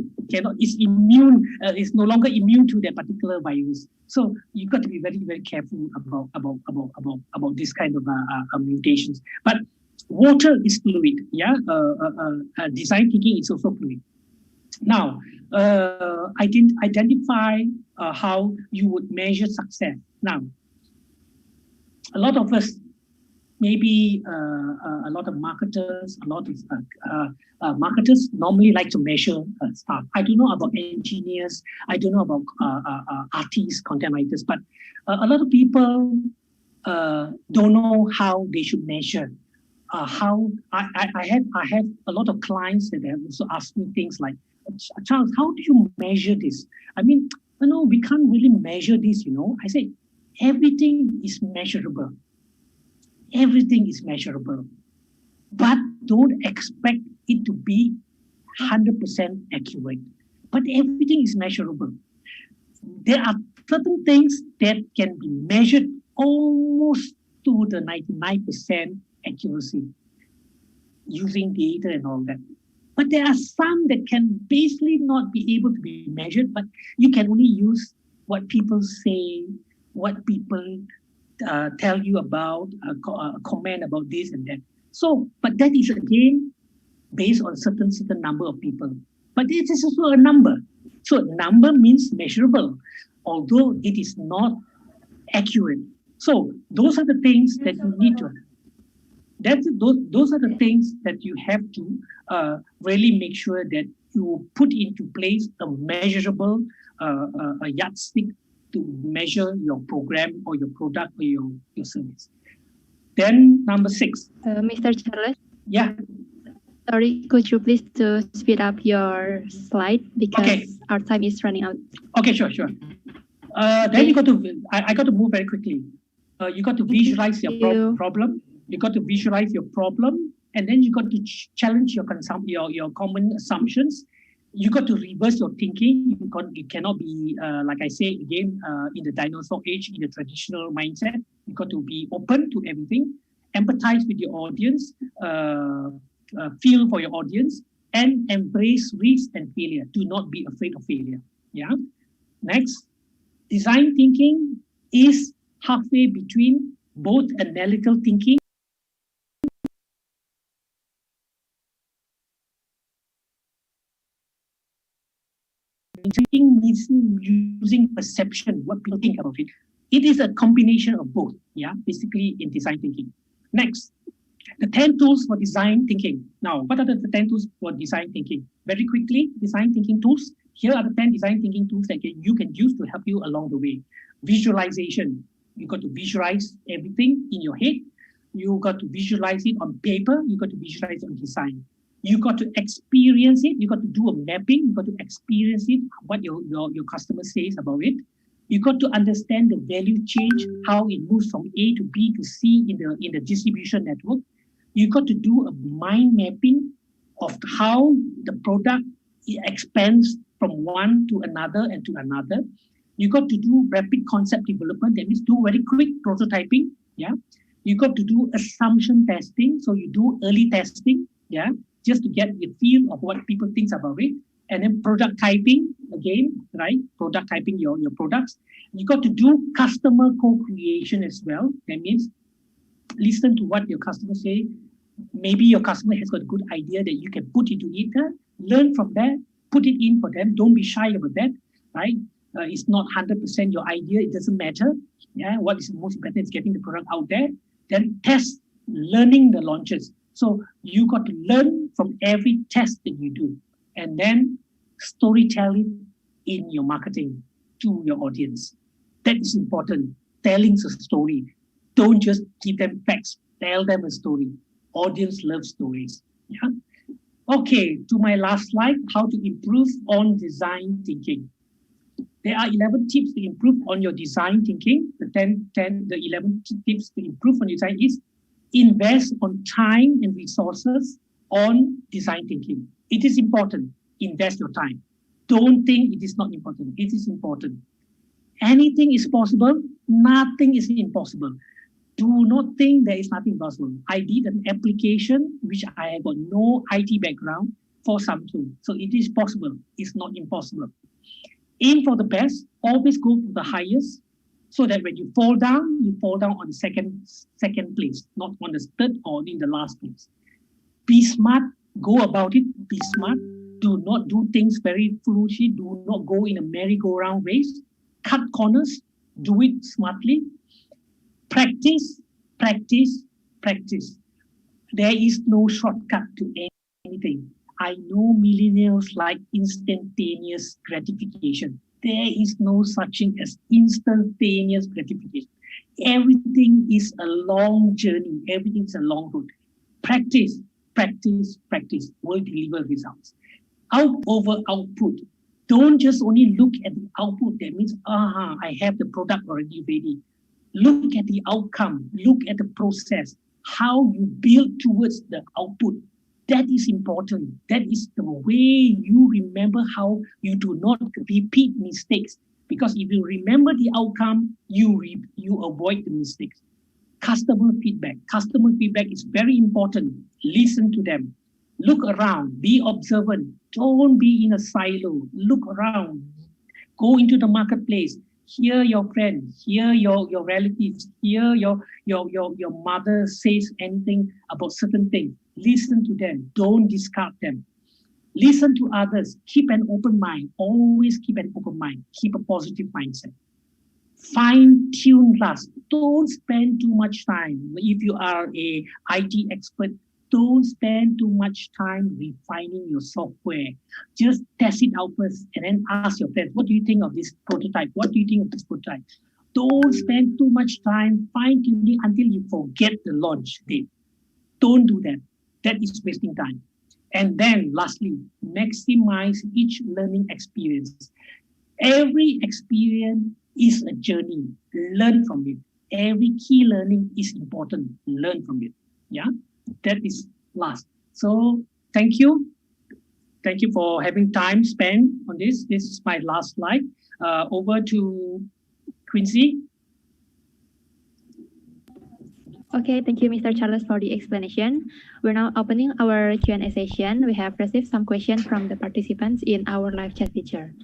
is immune, is no longer immune to that particular virus. So you got to be very, very careful about this kind of mutations. But water is fluid. Yeah, design thinking is also fluid. Now, identify how you would measure success. Now, a lot of us, maybe a lot of marketers, marketers normally like to measure stuff. I don't know about engineers, I don't know about artists, content writers, but a lot of people don't know how they should measure. How I have a lot of clients that have also asked me things like, Charles, how do you measure this? I mean, we can't really measure this, I say, everything is measurable. Everything is measurable, but don't expect it to be 100% accurate. But everything is measurable. There are certain things that can be measured almost to the 99% accuracy using data and all that. But there are some that can basically not be able to be measured, but you can only use what people say, what people tell you about, comment about this and that. So, but that is again based on certain number of people. But it is also a number. So number means measurable, although it is not accurate. So those are the things that you need to. Those are the things that you have to really make sure that you put into place a measurable a yardstick to measure your program or your product or your service. Then number 6. Mr. Charles, Yeah. sorry, could you please to speed up your slide because our time is running out. Okay, sure. Then you got to, I got to move very quickly. You got to visualize your problem. You got to visualize your problem, and then you got to challenge your common assumptions. You got to reverse your thinking. You cannot be, like I say again, in the dinosaur age, in the traditional mindset. You got to be open to everything, empathize with your audience, feel for your audience, and embrace risk and failure. Do not be afraid of failure. Yeah. Next, design thinking is halfway between both analytical thinking means using perception, what people think about it. It is a combination of both, yeah, basically in design thinking. Next, the 10 tools for design thinking. Now, what are the 10 tools for design thinking? Very quickly, design thinking tools. Here are the 10 design thinking tools that you can use to help you along the way. Visualization. You got to visualize everything in your head. You got to visualize it on paper. You got to visualize it on design. You got to experience it. You got to do a mapping. You got to experience it, what your customer says about it. You got to understand the value change, how it moves from A to B to C in the distribution network. You got to do a mind mapping of how the product expands from one to another and to another. You got to do rapid concept development. That means do very quick prototyping. Yeah. You got to do assumption testing. So you do early testing. Yeah. Just to get the feel of what people think about it. And then product typing again, right? Product typing your products. You got to do customer co-creation as well. That means listen to what your customers say. Maybe your customer has got a good idea that you can put into it. Learn from that. Put it in for them. Don't be shy about that, right? It's not 100% your idea. It doesn't matter. Yeah, what is most important is getting the product out there. Then test, learning the launches. So you got to learn from every test that you do, and then storytelling in your marketing to your audience. That is important. Telling a story. Don't just give them facts. Tell them a story. Audience loves stories. Yeah. Okay, to my last slide, how to improve on design thinking. There are 11 tips to improve on your design thinking. The 11 tips to improve on design is invest on time and resources on design thinking. It is important. Invest your time. Don't think it is not important. It is important. Anything is possible. Nothing is impossible. Do not think there is nothing possible. I did an application which I have got no IT background for Samsung. So it is possible. It's not impossible. Aim for the best. Always go for the highest. So that when you fall down on the second place, not on the third or in the last place. Be smart. Go about it. Be smart. Do not do things very foolishly. Do not go in a merry-go-round race. Cut corners. Do it smartly. Practice, practice, practice. There is no shortcut to anything. I know millennials like instantaneous gratification. There is no such thing as instantaneous gratification. Everything is a long journey. Everything is a long road. Practice, practice, practice will deliver results. Out over output. Don't just only look at the output. That means, I have the product already ready. Look at the outcome. Look at the process. How you build towards the output. That is important. That is the way you remember how you do not repeat mistakes. Because if you remember the outcome, you avoid the mistakes. Customer feedback. Customer feedback is very important. Listen to them. Look around. Be observant. Don't be in a silo. Look around. Go into the marketplace. Hear your friends. Hear your relatives. Hear your mother says anything about certain things. Listen to them. Don't discard them. Listen to others. Keep an open mind. Always keep an open mind. Keep a positive mindset. Fine tune class. Don't spend too much time. If you are a IT expert, don't spend too much time refining your software. Just test it out first and then ask your friends, what do you think of this prototype? What do you think of this prototype? Don't spend too much time fine tuning until you forget the launch date. Don't do that. That is wasting time. And then lastly, maximize each learning experience. Every experience is a journey. Learn from it. Every key learning is important. Learn from it. Yeah, that is last. So thank you. Thank you for having time spent on this. This is my last slide. Over to Quincy. Okay, thank you, Mr. Charles, for the explanation. We're now opening our Q&A session. We have received some questions from the participants in our live chat feature.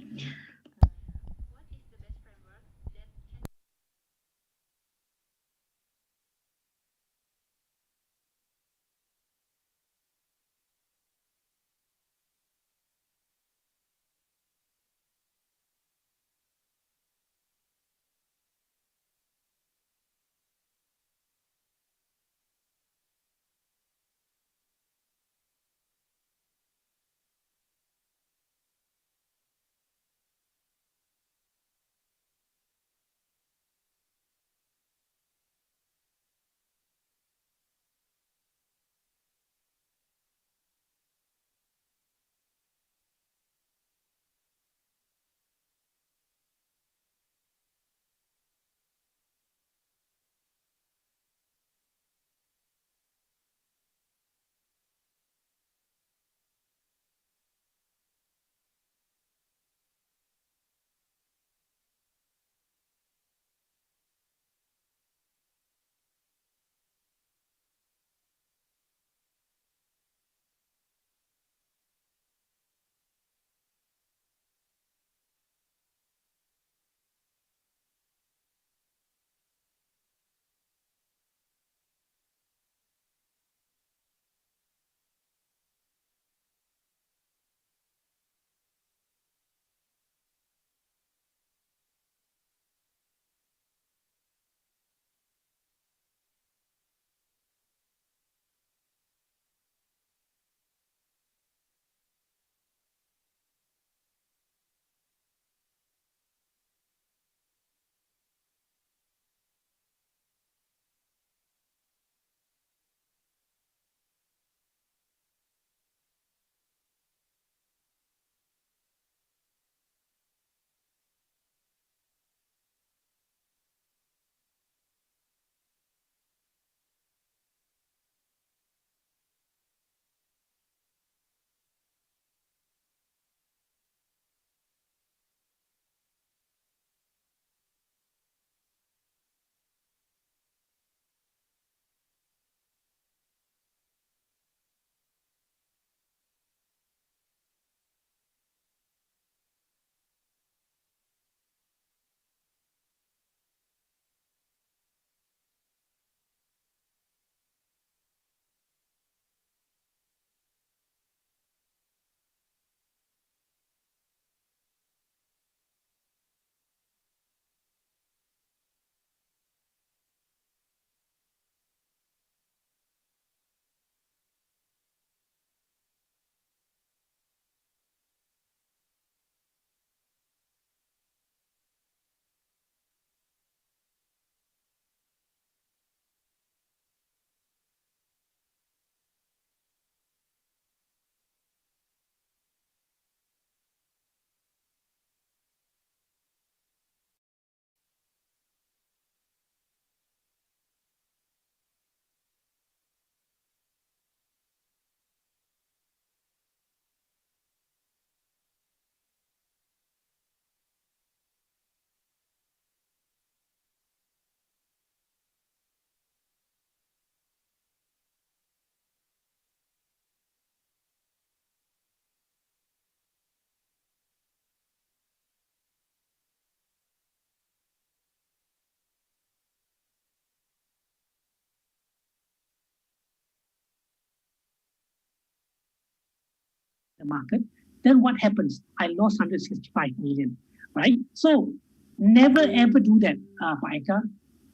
the market, then what happens? I lost 165 million, right? So never ever do that, Pak Eka.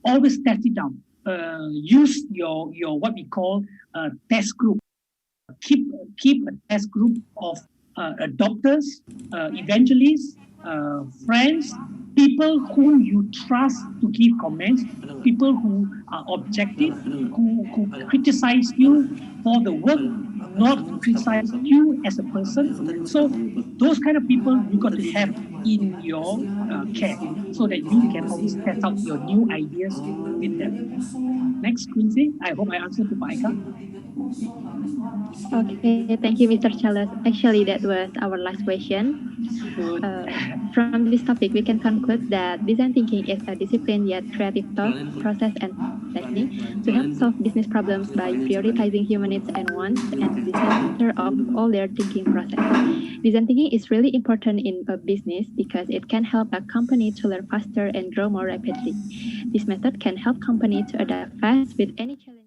Always test it down. Use your what we call a test group. Keep a test group of doctors, evangelists, friends, people whom you trust to give comments, people who are objective, who criticize you for the work, not criticize you as a person. So those kind of people you got to have in your care, so that you can always test out your new ideas with them. Next, Quincy. I hope I answered to Paika. Okay, thank you, Mr. Charles. Actually, that was our last question. Good. From this topic, we can conclude that design thinking is a discipline yet creative thought, process, and technique to help solve business problems by prioritizing human needs and wants and the center of all their thinking process. Design thinking is really important in a business because it can help a company to learn faster and grow more rapidly. This method can help company to adapt fast with any challenges.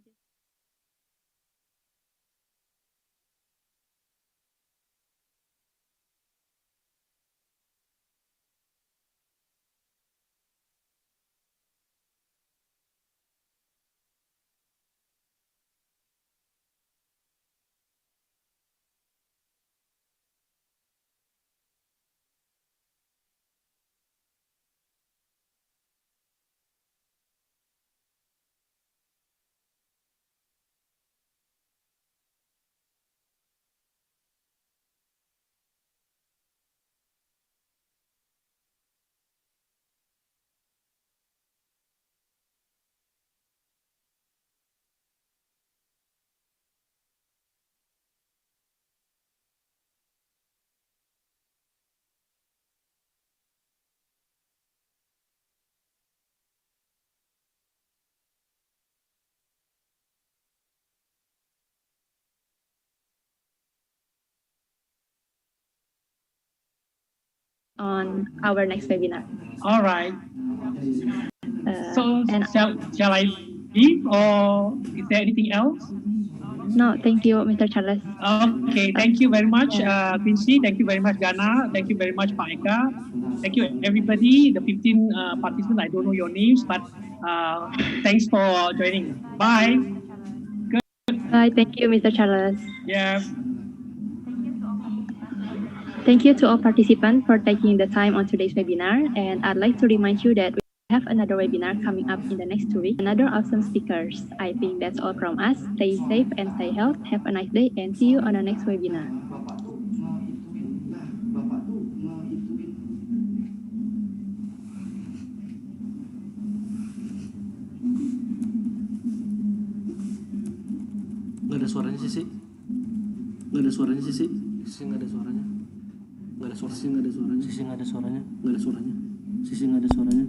On our next webinar. All right. So And shall I leave, or is there anything else? no, thank you, Mr. Charles. Okay, thank you very much, Quincy. Thank you very much, Ghana. Thank you very much, Pak Eka. Thank you, everybody. The 15 participants, I don't know your names, but thanks for joining. Bye. Bye. Thank you, Mr. Charles. Yeah. Thank you to all participants for taking the time on today's webinar. And I'd like to remind you that we have another webinar coming up in the next 2 weeks. Another awesome speakers. I think that's all from us. Stay safe and stay healthy. Have a nice day and see you on the next webinar. Nggak ada suaranya sih. Nggak ada suaranya sih. Sisi nggak ada suaranya. Nggak ada suara. Sisi nggak ada suaranya. Sisi nggak ada suaranya. Nggak ada suaranya. Sisi nggak ada suaranya.